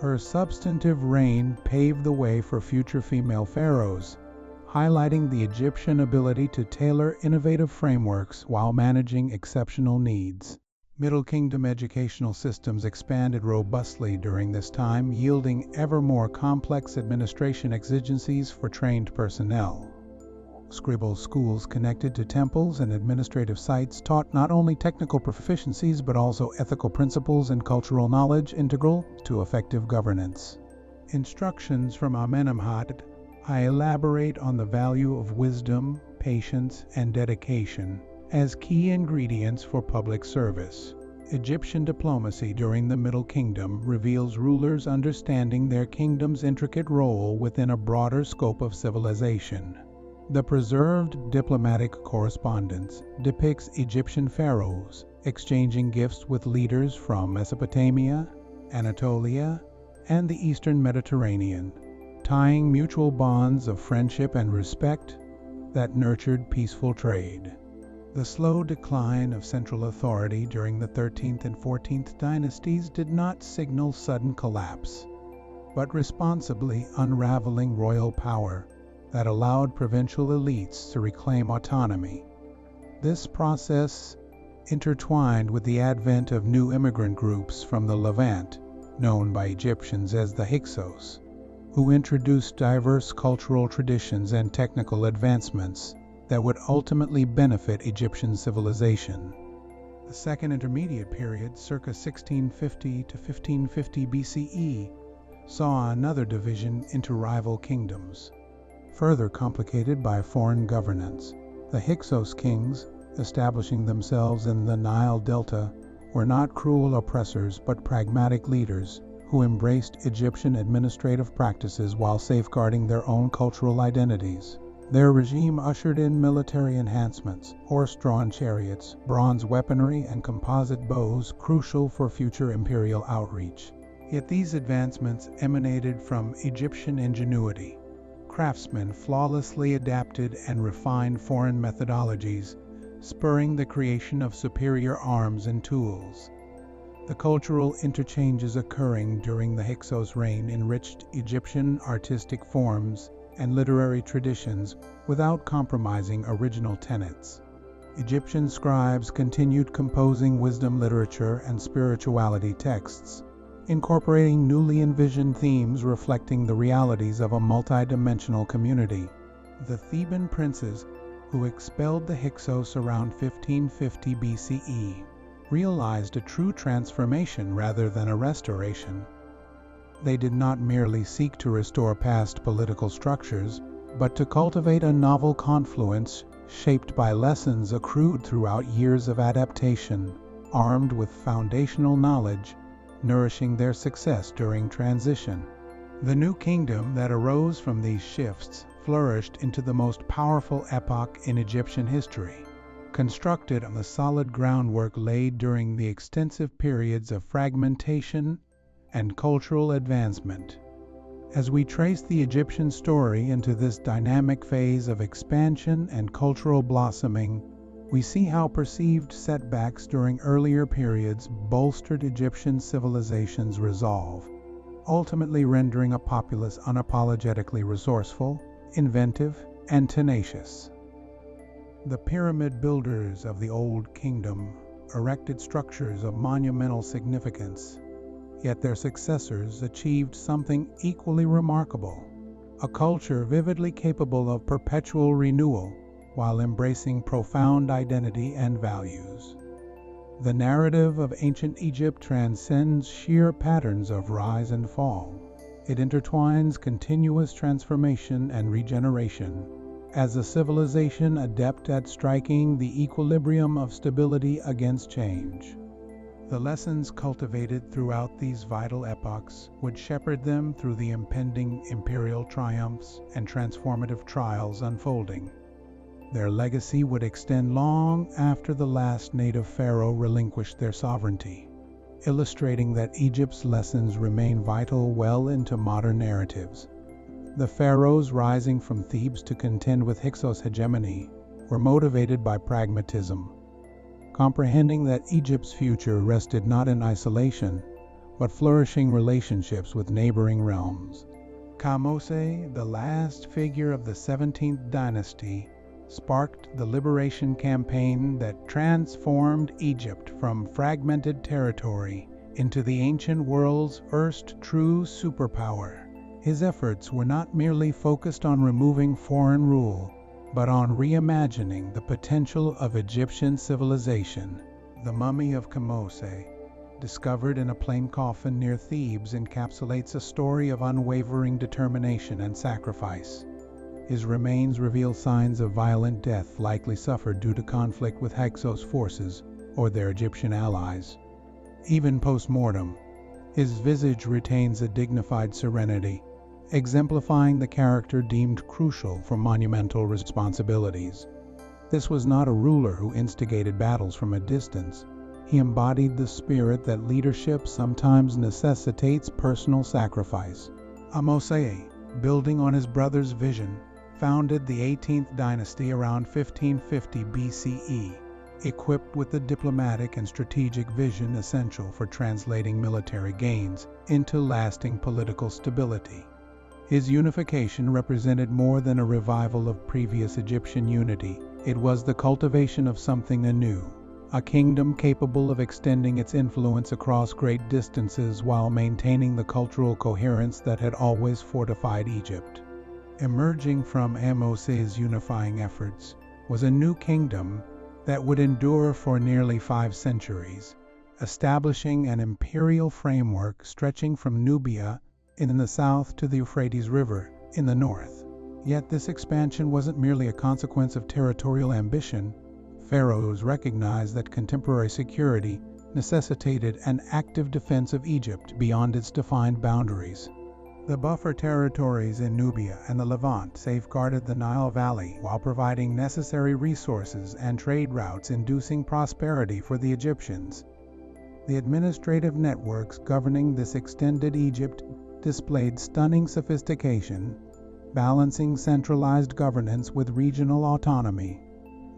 Her substantive reign paved the way for future female pharaohs, highlighting the Egyptian ability to tailor innovative frameworks while managing exceptional needs. Middle Kingdom educational systems expanded robustly during this time, yielding ever more complex administration exigencies for trained personnel. Scribal schools connected to temples and administrative sites taught not only technical proficiencies but also ethical principles and cultural knowledge integral to effective governance. Instructions from Amenemhat elaborate on the value of wisdom, patience, and dedication as key ingredients for public service. Egyptian diplomacy during the Middle Kingdom reveals rulers understanding their kingdom's intricate role within a broader scope of civilization. The preserved diplomatic correspondence depicts Egyptian pharaohs exchanging gifts with leaders from Mesopotamia, Anatolia, and the Eastern Mediterranean, tying mutual bonds of friendship and respect that nurtured peaceful trade. The slow decline of central authority during the 13th and 14th dynasties did not signal sudden collapse, but responsibly unraveling royal power that allowed provincial elites to reclaim autonomy. This process intertwined with the advent of new immigrant groups from the Levant, known by Egyptians as the Hyksos, who introduced diverse cultural traditions and technical advancements that would ultimately benefit Egyptian civilization. The Second Intermediate Period, circa 1650 to 1550 BCE, saw another division into rival kingdoms. Further complicated by foreign governance, the Hyksos kings, establishing themselves in the Nile Delta, were not cruel oppressors but pragmatic leaders who embraced Egyptian administrative practices while safeguarding their own cultural identities. Their regime ushered in military enhancements, horse-drawn chariots, bronze weaponry, and composite bows crucial for future imperial outreach. Yet these advancements emanated from Egyptian ingenuity. Craftsmen flawlessly adapted and refined foreign methodologies, spurring the creation of superior arms and tools. The cultural interchanges occurring during the Hyksos reign enriched Egyptian artistic forms and literary traditions without compromising original tenets. Egyptian scribes continued composing wisdom literature and spirituality texts, incorporating newly envisioned themes reflecting the realities of a multidimensional community. The Theban princes, who expelled the Hyksos around 1550 BCE, realized a true transformation rather than a restoration. They did not merely seek to restore past political structures, but to cultivate a novel confluence shaped by lessons accrued throughout years of adaptation, armed with foundational knowledge, nourishing their success during transition. The new kingdom that arose from these shifts flourished into the most powerful epoch in Egyptian history, constructed on the solid groundwork laid during the extensive periods of fragmentation and cultural advancement. As we trace the Egyptian story into this dynamic phase of expansion and cultural blossoming, we see how perceived setbacks during earlier periods bolstered Egyptian civilization's resolve, ultimately rendering a populace unapologetically resourceful, inventive, and tenacious. The pyramid builders of the Old Kingdom erected structures of monumental significance, yet their successors achieved something equally remarkable, a culture vividly capable of perpetual renewal, while embracing profound identity and values. The narrative of ancient Egypt transcends sheer patterns of rise and fall. It intertwines continuous transformation and regeneration, as a civilization adept at striking the equilibrium of stability against change. The lessons cultivated throughout these vital epochs would shepherd them through the impending imperial triumphs and transformative trials unfolding. Their legacy would extend long after the last native pharaoh relinquished their sovereignty, illustrating that Egypt's lessons remain vital well into modern narratives. The pharaohs rising from Thebes to contend with Hyksos hegemony were motivated by pragmatism, comprehending that Egypt's future rested not in isolation, but flourishing relationships with neighboring realms. Kamose, the last figure of the 17th dynasty, sparked the liberation campaign that transformed Egypt from fragmented territory into the ancient world's first true superpower. His efforts were not merely focused on removing foreign rule, but on reimagining the potential of Egyptian civilization. The mummy of Kamose, discovered in a plain coffin near Thebes, encapsulates a story of unwavering determination and sacrifice. His remains reveal signs of violent death likely suffered due to conflict with Hyksos forces or their Egyptian allies. Even post-mortem, his visage retains a dignified serenity, exemplifying the character deemed crucial for monumental responsibilities. This was not a ruler who instigated battles from a distance. He embodied the spirit that leadership sometimes necessitates personal sacrifice. Ahmose, building on his brother's vision, founded the 18th dynasty around 1550 BCE, equipped with the diplomatic and strategic vision essential for translating military gains into lasting political stability. His unification represented more than a revival of previous Egyptian unity. It was the cultivation of something anew, a kingdom capable of extending its influence across great distances while maintaining the cultural coherence that had always fortified Egypt. Emerging from Ahmose's unifying efforts was a new kingdom that would endure for nearly 5 centuries, establishing an imperial framework stretching from Nubia in the south to the Euphrates River in the north. Yet this expansion wasn't merely a consequence of territorial ambition. Pharaohs recognized that contemporary security necessitated an active defense of Egypt beyond its defined boundaries. The buffer territories in Nubia and the Levant safeguarded the Nile Valley while providing necessary resources and trade routes, inducing prosperity for the Egyptians. The administrative networks governing this extended Egypt displayed stunning sophistication, balancing centralized governance with regional autonomy.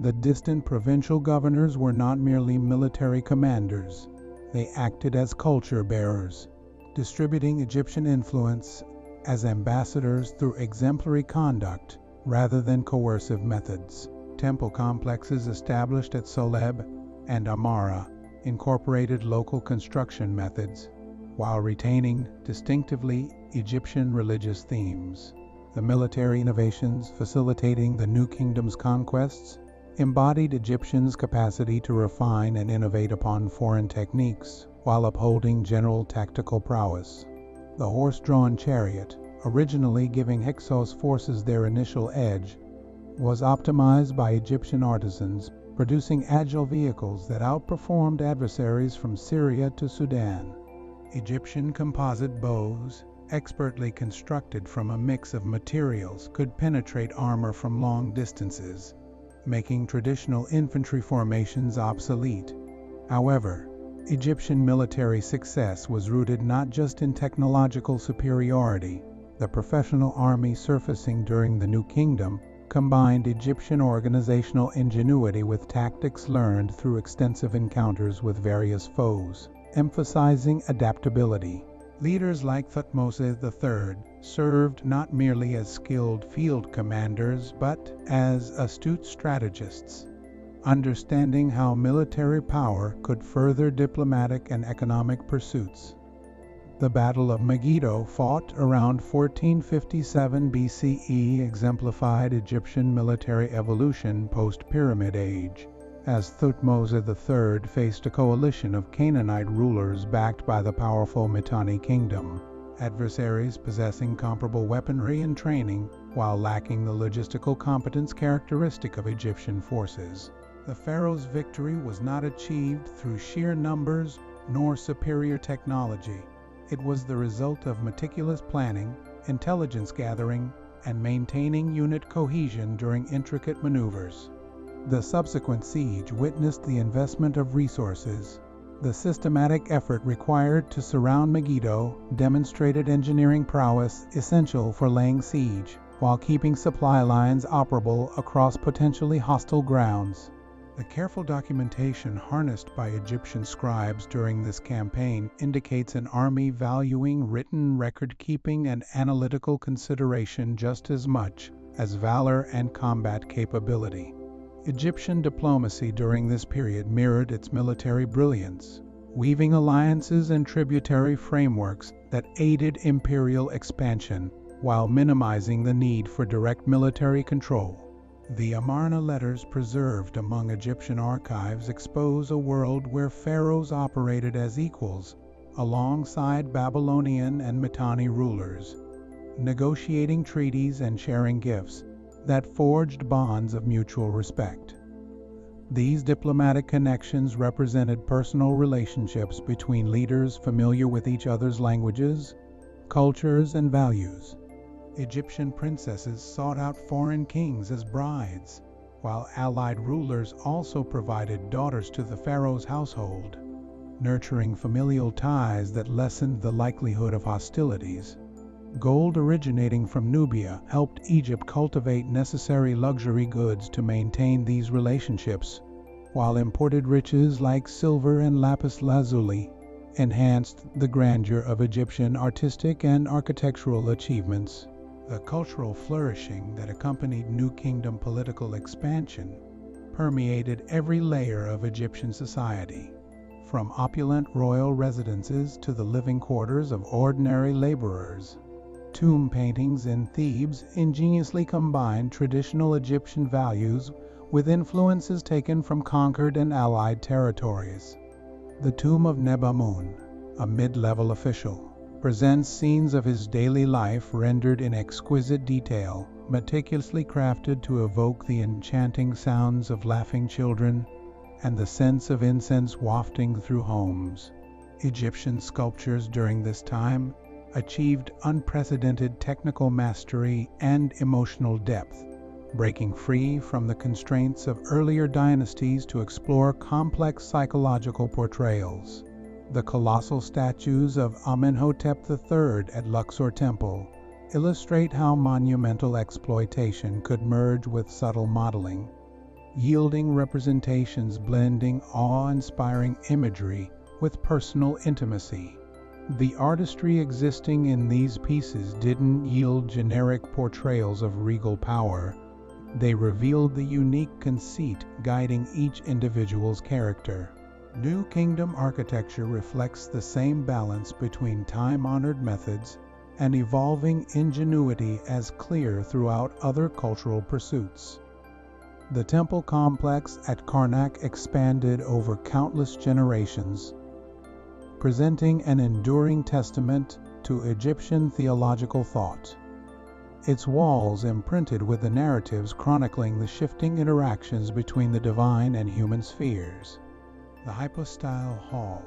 The distant provincial governors were not merely military commanders. They acted as culture bearers, distributing Egyptian influence as ambassadors through exemplary conduct rather than coercive methods. Temple complexes established at Soleb and Amara incorporated local construction methods while retaining distinctively Egyptian religious themes. The military innovations facilitating the new kingdom's conquests embodied Egyptians' capacity to refine and innovate upon foreign techniques while upholding general tactical prowess. The horse-drawn chariot, originally giving Hyksos forces their initial edge, was optimized by Egyptian artisans, producing agile vehicles that outperformed adversaries from Syria to Sudan. Egyptian composite bows, expertly constructed from a mix of materials, could penetrate armor from long distances, making traditional infantry formations obsolete. However, Egyptian military success was rooted not just in technological superiority. The professional army surfacing during the New Kingdom combined Egyptian organizational ingenuity with tactics learned through extensive encounters with various foes, emphasizing adaptability. Leaders like Thutmose III served not merely as skilled field commanders but as astute strategists, understanding how military power could further diplomatic and economic pursuits. The Battle of Megiddo, fought around 1457 BCE, exemplified Egyptian military evolution post-Pyramid Age, as Thutmose III faced a coalition of Canaanite rulers backed by the powerful Mitanni kingdom, adversaries possessing comparable weaponry and training while lacking the logistical competence characteristic of Egyptian forces. The pharaoh's victory was not achieved through sheer numbers nor superior technology. It was the result of meticulous planning, intelligence gathering, and maintaining unit cohesion during intricate maneuvers. The subsequent siege witnessed the investment of resources. The systematic effort required to surround Megiddo demonstrated engineering prowess essential for laying siege, while keeping supply lines operable across potentially hostile grounds. The careful documentation harnessed by Egyptian scribes during this campaign indicates an army valuing written record-keeping and analytical consideration just as much as valor and combat capability. Egyptian diplomacy during this period mirrored its military brilliance, weaving alliances and tributary frameworks that aided imperial expansion while minimizing the need for direct military control. The Amarna letters preserved among Egyptian archives expose a world where pharaohs operated as equals alongside Babylonian and Mitanni rulers, negotiating treaties and sharing gifts that forged bonds of mutual respect. These diplomatic connections represented personal relationships between leaders familiar with each other's languages, cultures, and values. Egyptian princesses sought out foreign kings as brides, while allied rulers also provided daughters to the pharaoh's household, nurturing familial ties that lessened the likelihood of hostilities. Gold originating from Nubia helped Egypt cultivate necessary luxury goods to maintain these relationships, while imported riches like silver and lapis lazuli enhanced the grandeur of Egyptian artistic and architectural achievements. The cultural flourishing that accompanied New Kingdom political expansion permeated every layer of Egyptian society, from opulent royal residences to the living quarters of ordinary laborers. Tomb paintings in Thebes ingeniously combined traditional Egyptian values with influences taken from conquered and allied territories. The tomb of Nebamun, a mid-level official, presents scenes of his daily life rendered in exquisite detail, meticulously crafted to evoke the enchanting sounds of laughing children and the sense of incense wafting through homes. Egyptian sculptures during this time achieved unprecedented technical mastery and emotional depth, breaking free from the constraints of earlier dynasties to explore complex psychological portrayals. The colossal statues of Amenhotep III at Luxor Temple illustrate how monumental exploitation could merge with subtle modeling, yielding representations blending awe-inspiring imagery with personal intimacy. The artistry existing in these pieces didn't yield generic portrayals of regal power. They revealed the unique conceit guiding each individual's character. New Kingdom architecture reflects the same balance between time-honored methods and evolving ingenuity as clear throughout other cultural pursuits. The temple complex at Karnak expanded over countless generations, presenting an enduring testament to Egyptian theological thought. Its walls imprinted with the narratives chronicling the shifting interactions between the divine and human spheres. The hypostyle hall,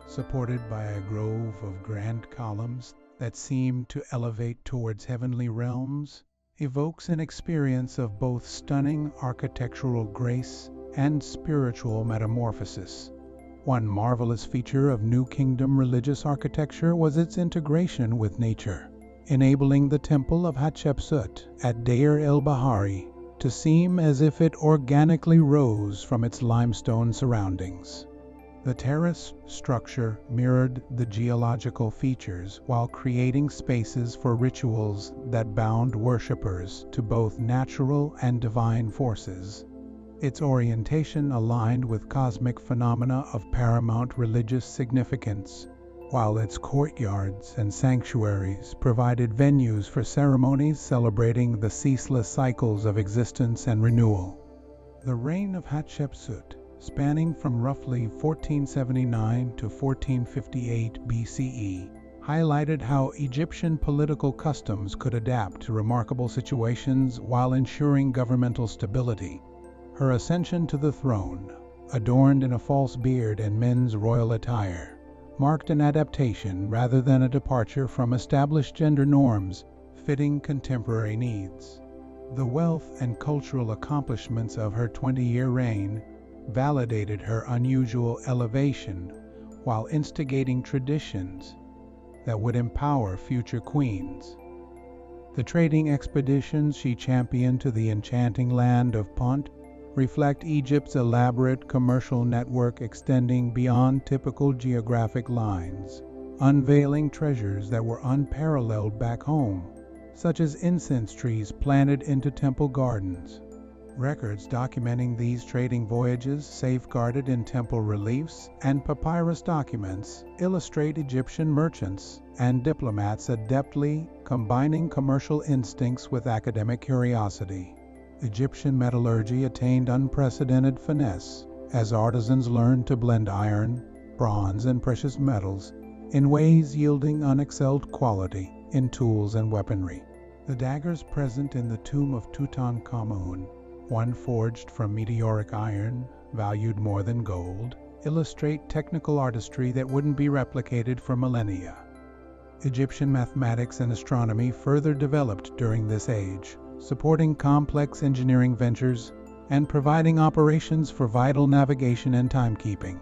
supported by a grove of grand columns that seem to elevate towards heavenly realms, evokes an experience of both stunning architectural grace and spiritual metamorphosis. One marvelous feature of New Kingdom religious architecture was its integration with nature, enabling the Temple of Hatshepsut at Deir el-Bahari to seem as if it organically rose from its limestone surroundings. The terrace structure mirrored the geological features while creating spaces for rituals that bound worshippers to both natural and divine forces. Its orientation aligned with cosmic phenomena of paramount religious significance, while its courtyards and sanctuaries provided venues for ceremonies celebrating the ceaseless cycles of existence and renewal. The reign of Hatshepsut, spanning from roughly 1479 to 1458 BCE, highlighted how Egyptian political customs could adapt to remarkable situations while ensuring governmental stability. Her ascension to the throne, adorned in a false beard and men's royal attire, marked an adaptation rather than a departure from established gender norms fitting contemporary needs. The wealth and cultural accomplishments of her 20-year reign validated her unusual elevation while instigating traditions that would empower future queens. The trading expeditions she championed to the enchanting land of Punt reflect Egypt's elaborate commercial network extending beyond typical geographic lines, unveiling treasures that were unparalleled back home, such as incense trees planted into temple gardens. Records documenting these trading voyages, safeguarded in temple reliefs and papyrus documents, illustrate Egyptian merchants and diplomats adeptly combining commercial instincts with academic curiosity. Egyptian metallurgy attained unprecedented finesse as artisans learned to blend iron, bronze, and precious metals in ways yielding unexcelled quality in tools and weaponry. The daggers present in the tomb of Tutankhamun, one forged from meteoric iron, valued more than gold, illustrate technical artistry that wouldn't be replicated for millennia. Egyptian mathematics and astronomy further developed during this age, supporting complex engineering ventures and providing operations for vital navigation and timekeeping.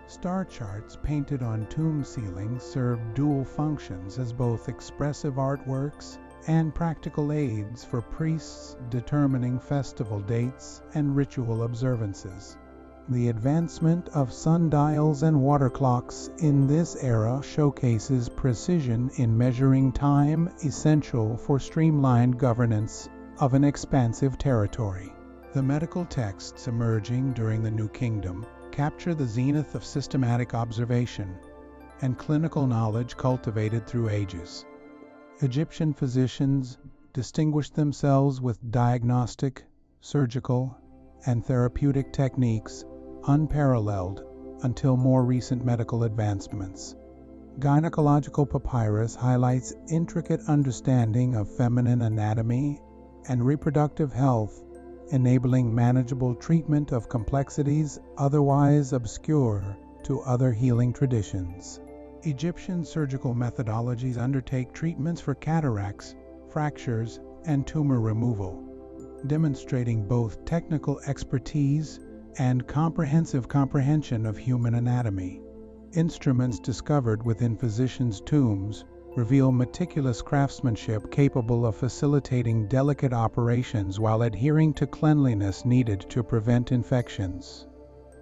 Star charts painted on tomb ceilings served dual functions as both expressive artworks and practical aids for priests determining festival dates and ritual observances. The advancement of sundials and water clocks in this era showcases precision in measuring time essential for streamlined governance of an expansive territory. The medical texts emerging during the New Kingdom capture the zenith of systematic observation and clinical knowledge cultivated through ages. Egyptian physicians distinguished themselves with diagnostic, surgical, and therapeutic techniques unparalleled until more recent medical advancements. Gynecological papyrus highlights intricate understanding of feminine anatomy and reproductive health, enabling manageable treatment of complexities otherwise obscure to other healing traditions. Egyptian surgical methodologies undertake treatments for cataracts, fractures, and tumor removal, demonstrating both technical expertise and comprehensive comprehension of human anatomy. Instruments discovered within physicians' tombs reveal meticulous craftsmanship capable of facilitating delicate operations while adhering to cleanliness needed to prevent infections.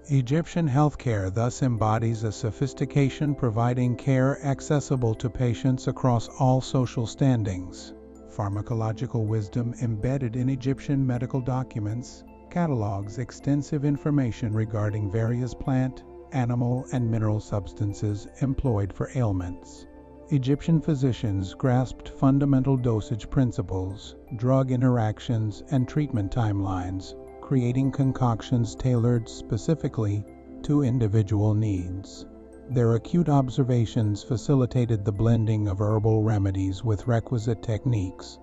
Egyptian healthcare thus embodies a sophistication providing care accessible to patients across all social standings. Pharmacological wisdom embedded in Egyptian medical documents catalogs extensive information regarding various plant, animal, and mineral substances employed for ailments. Egyptian physicians grasped fundamental dosage principles, drug interactions, and treatment timelines, creating concoctions tailored specifically to individual needs. Their acute observations facilitated the blending of herbal remedies with requisite techniques,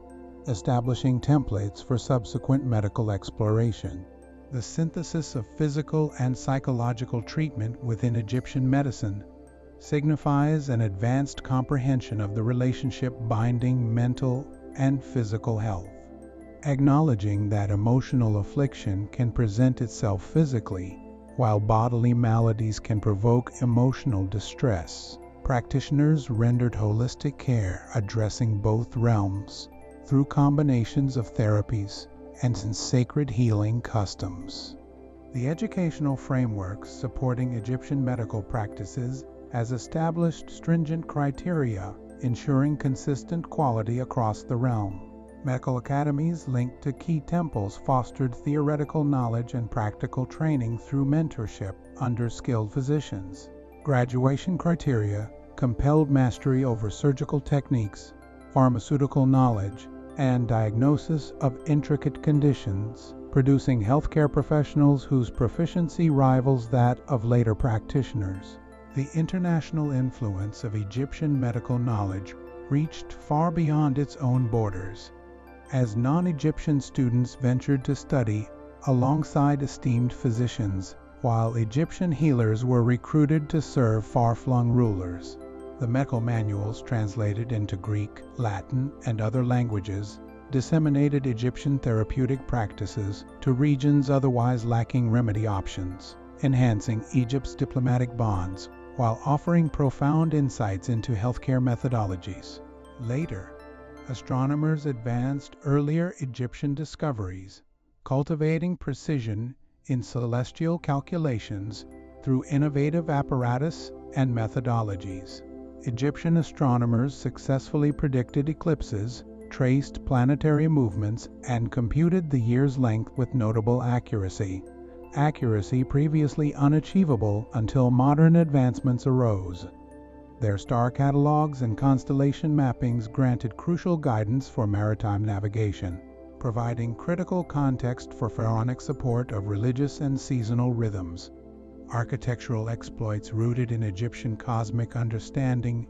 establishing templates for subsequent medical exploration. The synthesis of physical and psychological treatment within Egyptian medicine signifies an advanced comprehension of the relationship binding mental and physical health. Acknowledging that emotional affliction can present itself physically, while bodily maladies can provoke emotional distress, practitioners rendered holistic care addressing both realms through combinations of therapies and sacred healing customs. The educational framework supporting Egyptian medical practices has established stringent criteria ensuring consistent quality across the realm. Medical academies linked to key temples fostered theoretical knowledge and practical training through mentorship under skilled physicians. Graduation criteria compelled mastery over surgical techniques, pharmaceutical knowledge, and diagnosis of intricate conditions, producing healthcare professionals whose proficiency rivals that of later practitioners. The international influence of Egyptian medical knowledge reached far beyond its own borders, as non-Egyptian students ventured to study alongside esteemed physicians, while Egyptian healers were recruited to serve far-flung rulers. The medical manuals, translated into Greek, Latin, and other languages, disseminated Egyptian therapeutic practices to regions otherwise lacking remedy options, enhancing Egypt's diplomatic bonds while offering profound insights into healthcare methodologies. Later, astronomers advanced earlier Egyptian discoveries, cultivating precision in celestial calculations through innovative apparatus and methodologies. Egyptian astronomers successfully predicted eclipses, traced planetary movements, and computed the year's length with notable accuracy previously unachievable until modern advancements arose. Their star catalogs and constellation mappings granted crucial guidance for maritime navigation, providing critical context for pharaonic support of religious and seasonal rhythms. Architectural exploits rooted in Egyptian cosmic understanding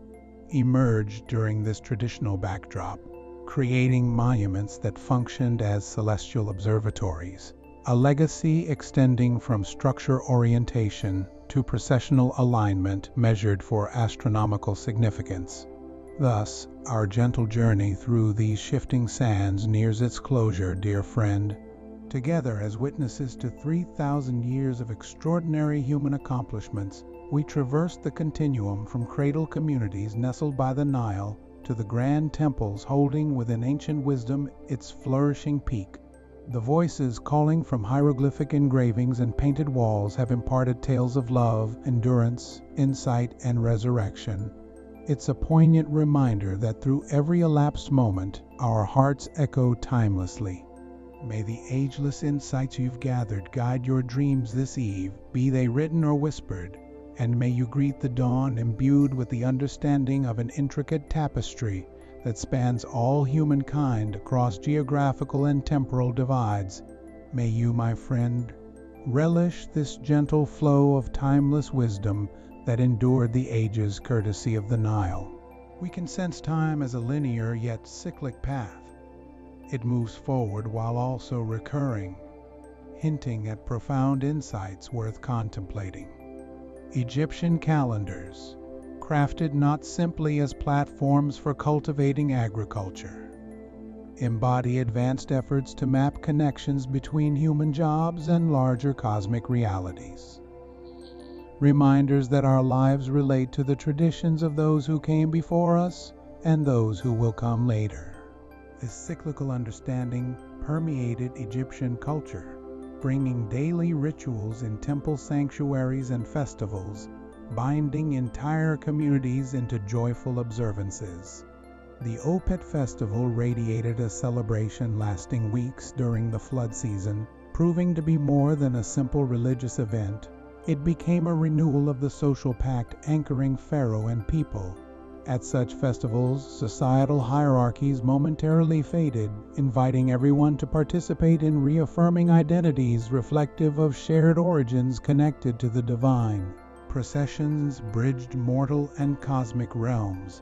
emerged during this traditional backdrop, creating monuments that functioned as celestial observatories, a legacy extending from structure orientation to processional alignment measured for astronomical significance. Thus, our gentle journey through these shifting sands nears its closure, dear friend. Together, as witnesses to 3,000 years of extraordinary human accomplishments, we traversed the continuum from cradle communities nestled by the Nile to the grand temples holding within ancient wisdom its flourishing peak. The voices calling from hieroglyphic engravings and painted walls have imparted tales of love, endurance, insight, and resurrection. It's a poignant reminder that through every elapsed moment, our hearts echo timelessly. May the ageless insights you've gathered guide your dreams this eve, be they written or whispered, and may you greet the dawn imbued with the understanding of an intricate tapestry that spans all humankind across geographical and temporal divides. May you, my friend, relish this gentle flow of timeless wisdom that endured the ages courtesy of the Nile. We can sense time as a linear yet cyclic path. It moves forward while also recurring, hinting at profound insights worth contemplating. Egyptian calendars, crafted not simply as platforms for cultivating agriculture, embody advanced efforts to map connections between human jobs and larger cosmic realities. Reminders that our lives relate to the traditions of those who came before us and those who will come later. This cyclical understanding permeated Egyptian culture, bringing daily rituals in temple sanctuaries and festivals, binding entire communities into joyful observances. The Opet festival radiated a celebration lasting weeks during the flood season, proving to be more than a simple religious event. It became a renewal of the social pact anchoring pharaoh and people. At such festivals, societal hierarchies momentarily faded, inviting everyone to participate in reaffirming identities reflective of shared origins connected to the divine. Processions bridged mortal and cosmic realms,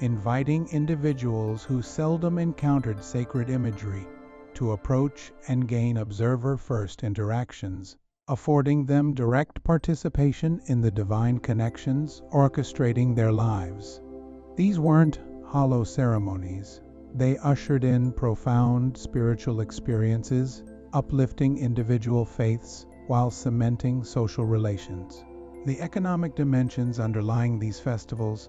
inviting individuals who seldom encountered sacred imagery to approach and gain observer-first interactions, affording them direct participation in the divine connections orchestrating their lives. These weren't hollow ceremonies. They ushered in profound spiritual experiences, uplifting individual faiths while cementing social relations. The economic dimensions underlying these festivals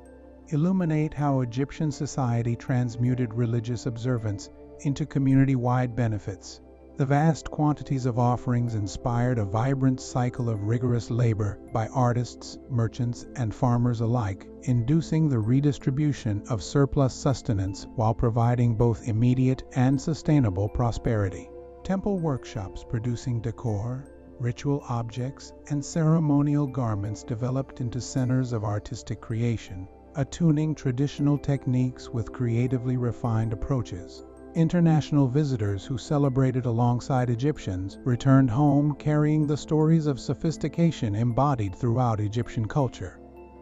illuminate how Egyptian society transmuted religious observance into community-wide benefits. The vast quantities of offerings inspired a vibrant cycle of rigorous labor by artists, merchants, and farmers alike, inducing the redistribution of surplus sustenance while providing both immediate and sustainable prosperity. Temple workshops producing decor, ritual objects, and ceremonial garments developed into centers of artistic creation, attuning traditional techniques with creatively refined approaches. International visitors who celebrated alongside Egyptians returned home carrying the stories of sophistication embodied throughout Egyptian culture,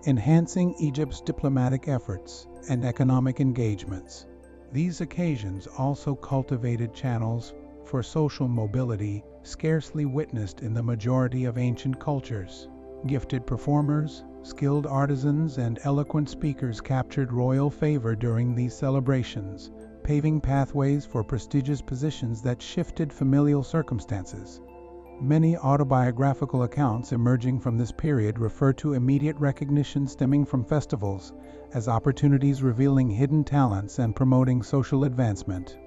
enhancing Egypt's diplomatic efforts and economic engagements. These occasions also cultivated channels for social mobility scarcely witnessed in the majority of ancient cultures. Gifted performers, skilled artisans, and eloquent speakers captured royal favor during these celebrations, paving pathways for prestigious positions that shifted familial circumstances. Many autobiographical accounts emerging from this period refer to immediate recognition stemming from festivals as opportunities revealing hidden talents and promoting social advancement.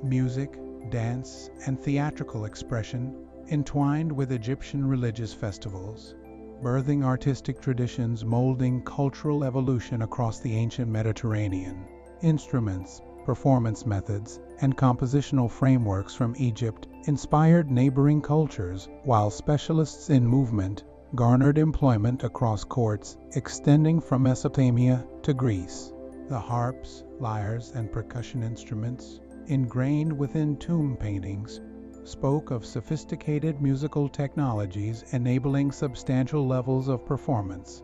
Music, dance, and theatrical expression entwined with Egyptian religious festivals, birthing artistic traditions molding cultural evolution across the ancient Mediterranean. Instruments, performance methods, and compositional frameworks from Egypt inspired neighboring cultures, while specialists in movement garnered employment across courts extending from Mesopotamia to Greece. The harps, lyres, and percussion instruments, ingrained within tomb paintings, spoke of sophisticated musical technologies enabling substantial levels of performance.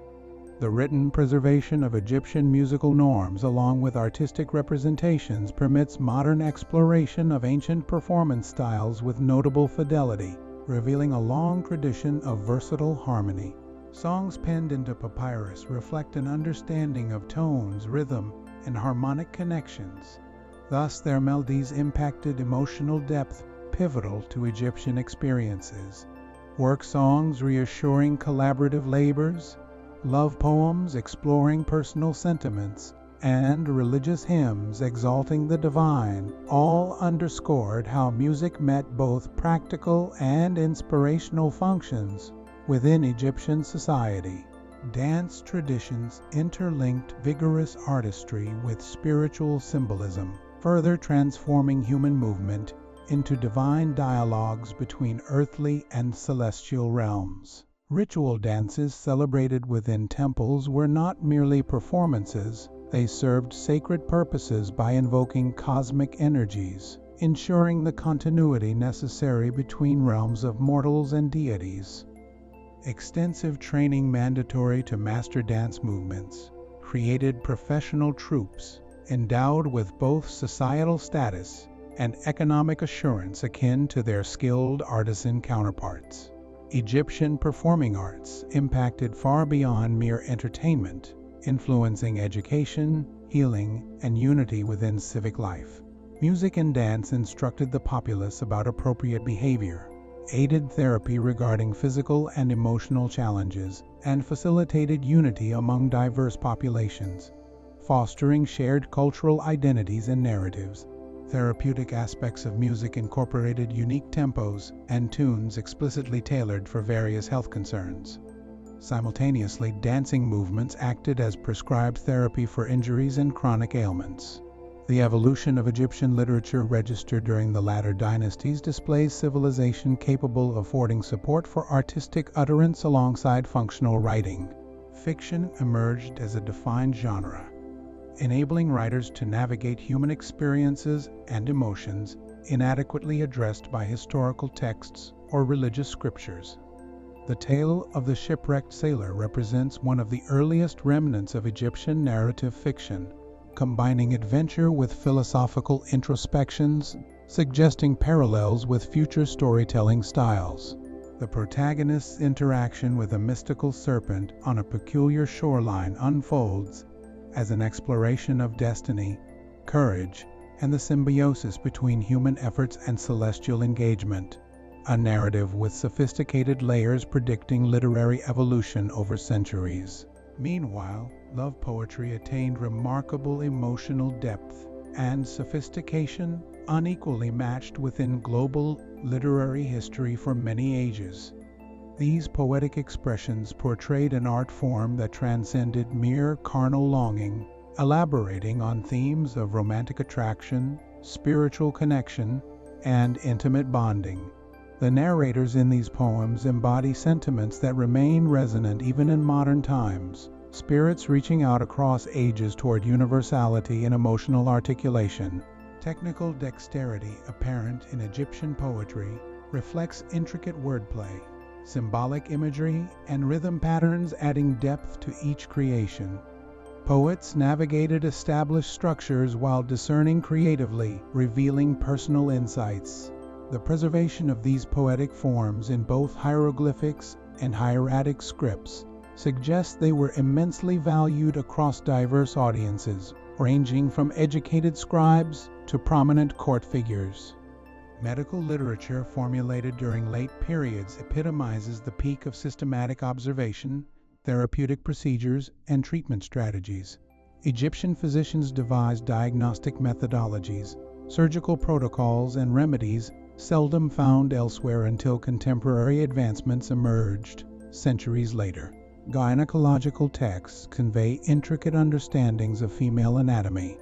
The written preservation of Egyptian musical norms along with artistic representations permits modern exploration of ancient performance styles with notable fidelity, revealing a long tradition of versatile harmony. Songs penned into papyrus reflect an understanding of tones, rhythm, and harmonic connections. Thus, their melodies impacted emotional depth pivotal to Egyptian experiences. Work songs reassuring collaborative labors, love poems exploring personal sentiments, and religious hymns exalting the divine all underscored how music met both practical and inspirational functions within Egyptian society. Dance traditions interlinked vigorous artistry with spiritual symbolism, further transforming human movement into divine dialogues between earthly and celestial realms. Ritual dances celebrated within temples were not merely performances, they served sacred purposes by invoking cosmic energies, ensuring the continuity necessary between realms of mortals and deities. Extensive training mandatory to master dance movements created professional troupes endowed with both societal status and economic assurance akin to their skilled artisan counterparts. Egyptian performing arts impacted far beyond mere entertainment, influencing education, healing, and unity within civic life. Music and dance instructed the populace about appropriate behavior, aided therapy regarding physical and emotional challenges, and facilitated unity among diverse populations, fostering shared cultural identities and narratives. Therapeutic aspects of music incorporated unique tempos and tunes explicitly tailored for various health concerns. Simultaneously, dancing movements acted as prescribed therapy for injuries and chronic ailments. The evolution of Egyptian literature registered during the latter dynasties displays civilization capable of affording support for artistic utterance alongside functional writing. Fiction emerged as a defined genre, enabling writers to navigate human experiences and emotions inadequately addressed by historical texts or religious scriptures. The tale of the shipwrecked sailor represents one of the earliest remnants of Egyptian narrative fiction, combining adventure with philosophical introspections, suggesting parallels with future storytelling styles. The protagonist's interaction with a mystical serpent on a peculiar shoreline unfolds as an exploration of destiny, courage, and the symbiosis between human efforts and celestial engagement, a narrative with sophisticated layers predicting literary evolution over centuries. Meanwhile, love poetry attained remarkable emotional depth and sophistication unequally matched within global literary history for many ages. These poetic expressions portrayed an art form that transcended mere carnal longing, elaborating on themes of romantic attraction, spiritual connection, and intimate bonding. The narrators in these poems embody sentiments that remain resonant even in modern times, spirits reaching out across ages toward universality and emotional articulation. Technical dexterity apparent in Egyptian poetry reflects intricate wordplay, symbolic imagery, and rhythm patterns adding depth to each creation. Poets navigated established structures while discerning creatively, revealing personal insights. The preservation of these poetic forms in both hieroglyphics and hieratic scripts suggests they were immensely valued across diverse audiences, ranging from educated scribes to prominent court figures. Medical literature formulated during late periods epitomizes the peak of systematic observation, therapeutic procedures, and treatment strategies. Egyptian physicians devised diagnostic methodologies, surgical protocols, and remedies seldom found elsewhere until contemporary advancements emerged centuries later. Gynecological texts convey intricate understandings of female anatomy,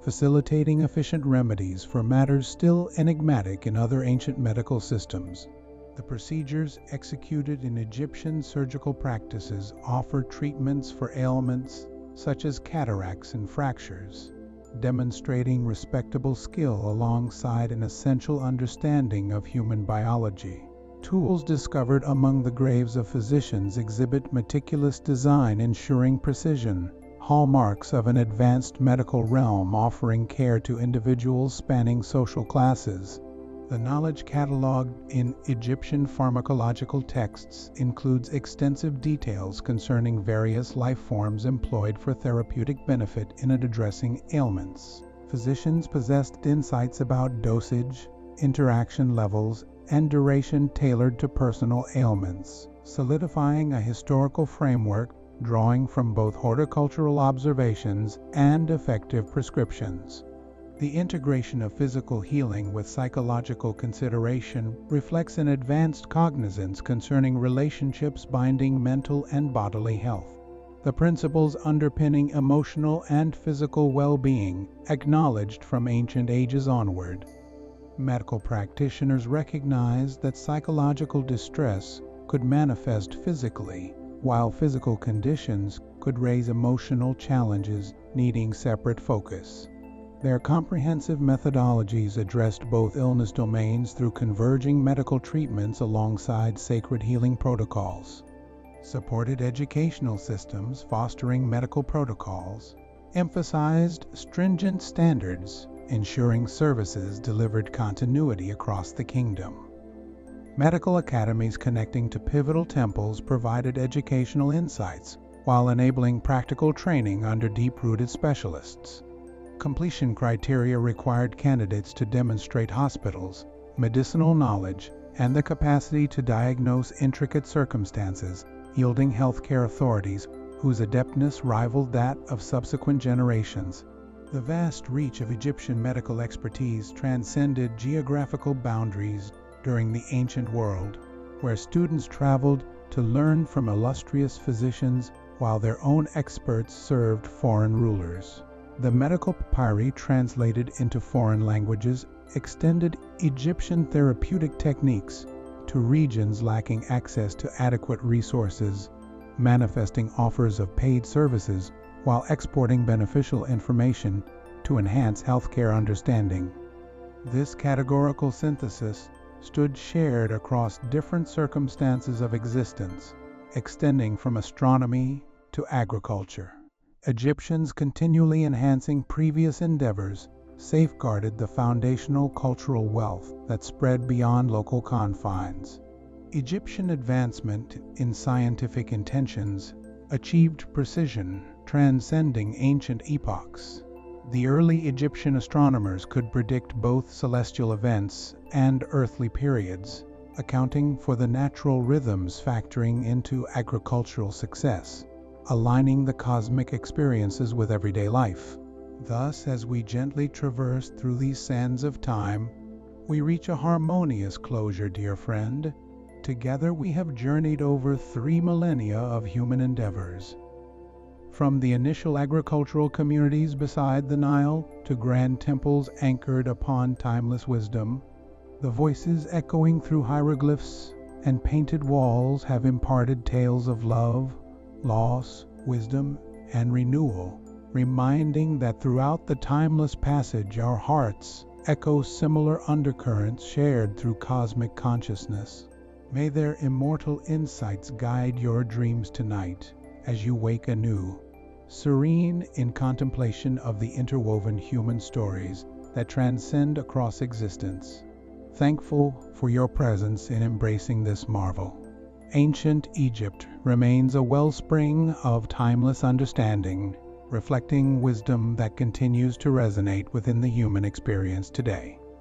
facilitating efficient remedies for matters still enigmatic in other ancient medical systems. The procedures executed in Egyptian surgical practices offer treatments for ailments such as cataracts and fractures, demonstrating respectable skill alongside an essential understanding of human biology. Tools discovered among the graves of physicians exhibit meticulous design ensuring precision, hallmarks of an advanced medical realm offering care to individuals spanning social classes. The knowledge cataloged in Egyptian pharmacological texts includes extensive details concerning various life forms employed for therapeutic benefit in addressing ailments. Physicians possessed insights about dosage, interaction levels, and duration tailored to personal ailments, solidifying a historical framework drawing from both horticultural observations and effective prescriptions. The integration of physical healing with psychological consideration reflects an advanced cognizance concerning relationships binding mental and bodily health. The principles underpinning emotional and physical well-being acknowledged from ancient ages onward. Medical practitioners recognized that psychological distress could manifest physically, while physical conditions could raise emotional challenges needing separate focus. Their comprehensive methodologies addressed both illness domains through converging medical treatments alongside sacred healing protocols. Supported educational systems fostering medical protocols, emphasized stringent standards, ensuring services delivered continuity across the kingdom. Medical academies connecting to pivotal temples provided educational insights while enabling practical training under deep-rooted specialists. Completion criteria required candidates to demonstrate hospitals, medicinal knowledge, and the capacity to diagnose intricate circumstances, yielding healthcare authorities whose adeptness rivaled that of subsequent generations. The vast reach of Egyptian medical expertise transcended geographical boundaries during the ancient world, where students traveled to learn from illustrious physicians while their own experts served foreign rulers. The medical papyri translated into foreign languages extended Egyptian therapeutic techniques to regions lacking access to adequate resources, manifesting offers of paid services while exporting beneficial information to enhance healthcare understanding. This categorical synthesis stood shared across different circumstances of existence, extending from astronomy to agriculture. Egyptians, continually enhancing previous endeavors, safeguarded the foundational cultural wealth that spread beyond local confines. Egyptian advancement in scientific intentions achieved precision transcending ancient epochs. The early Egyptian astronomers could predict both celestial events and earthly periods, accounting for the natural rhythms factoring into agricultural success, aligning the cosmic experiences with everyday life. Thus, as we gently traverse through these sands of time, we reach a harmonious closure, dear friend. Together we have journeyed over 3 millennia of human endeavors. From the initial agricultural communities beside the Nile to grand temples anchored upon timeless wisdom, the voices echoing through hieroglyphs and painted walls have imparted tales of love, loss, wisdom, and renewal, reminding that throughout the timeless passage our hearts echo similar undercurrents shared through cosmic consciousness. May their immortal insights guide your dreams tonight as you wake anew, serene in contemplation of the interwoven human stories that transcend across existence. Thankful for your presence in embracing this marvel. Ancient Egypt remains a wellspring of timeless understanding, reflecting wisdom that continues to resonate within the human experience today.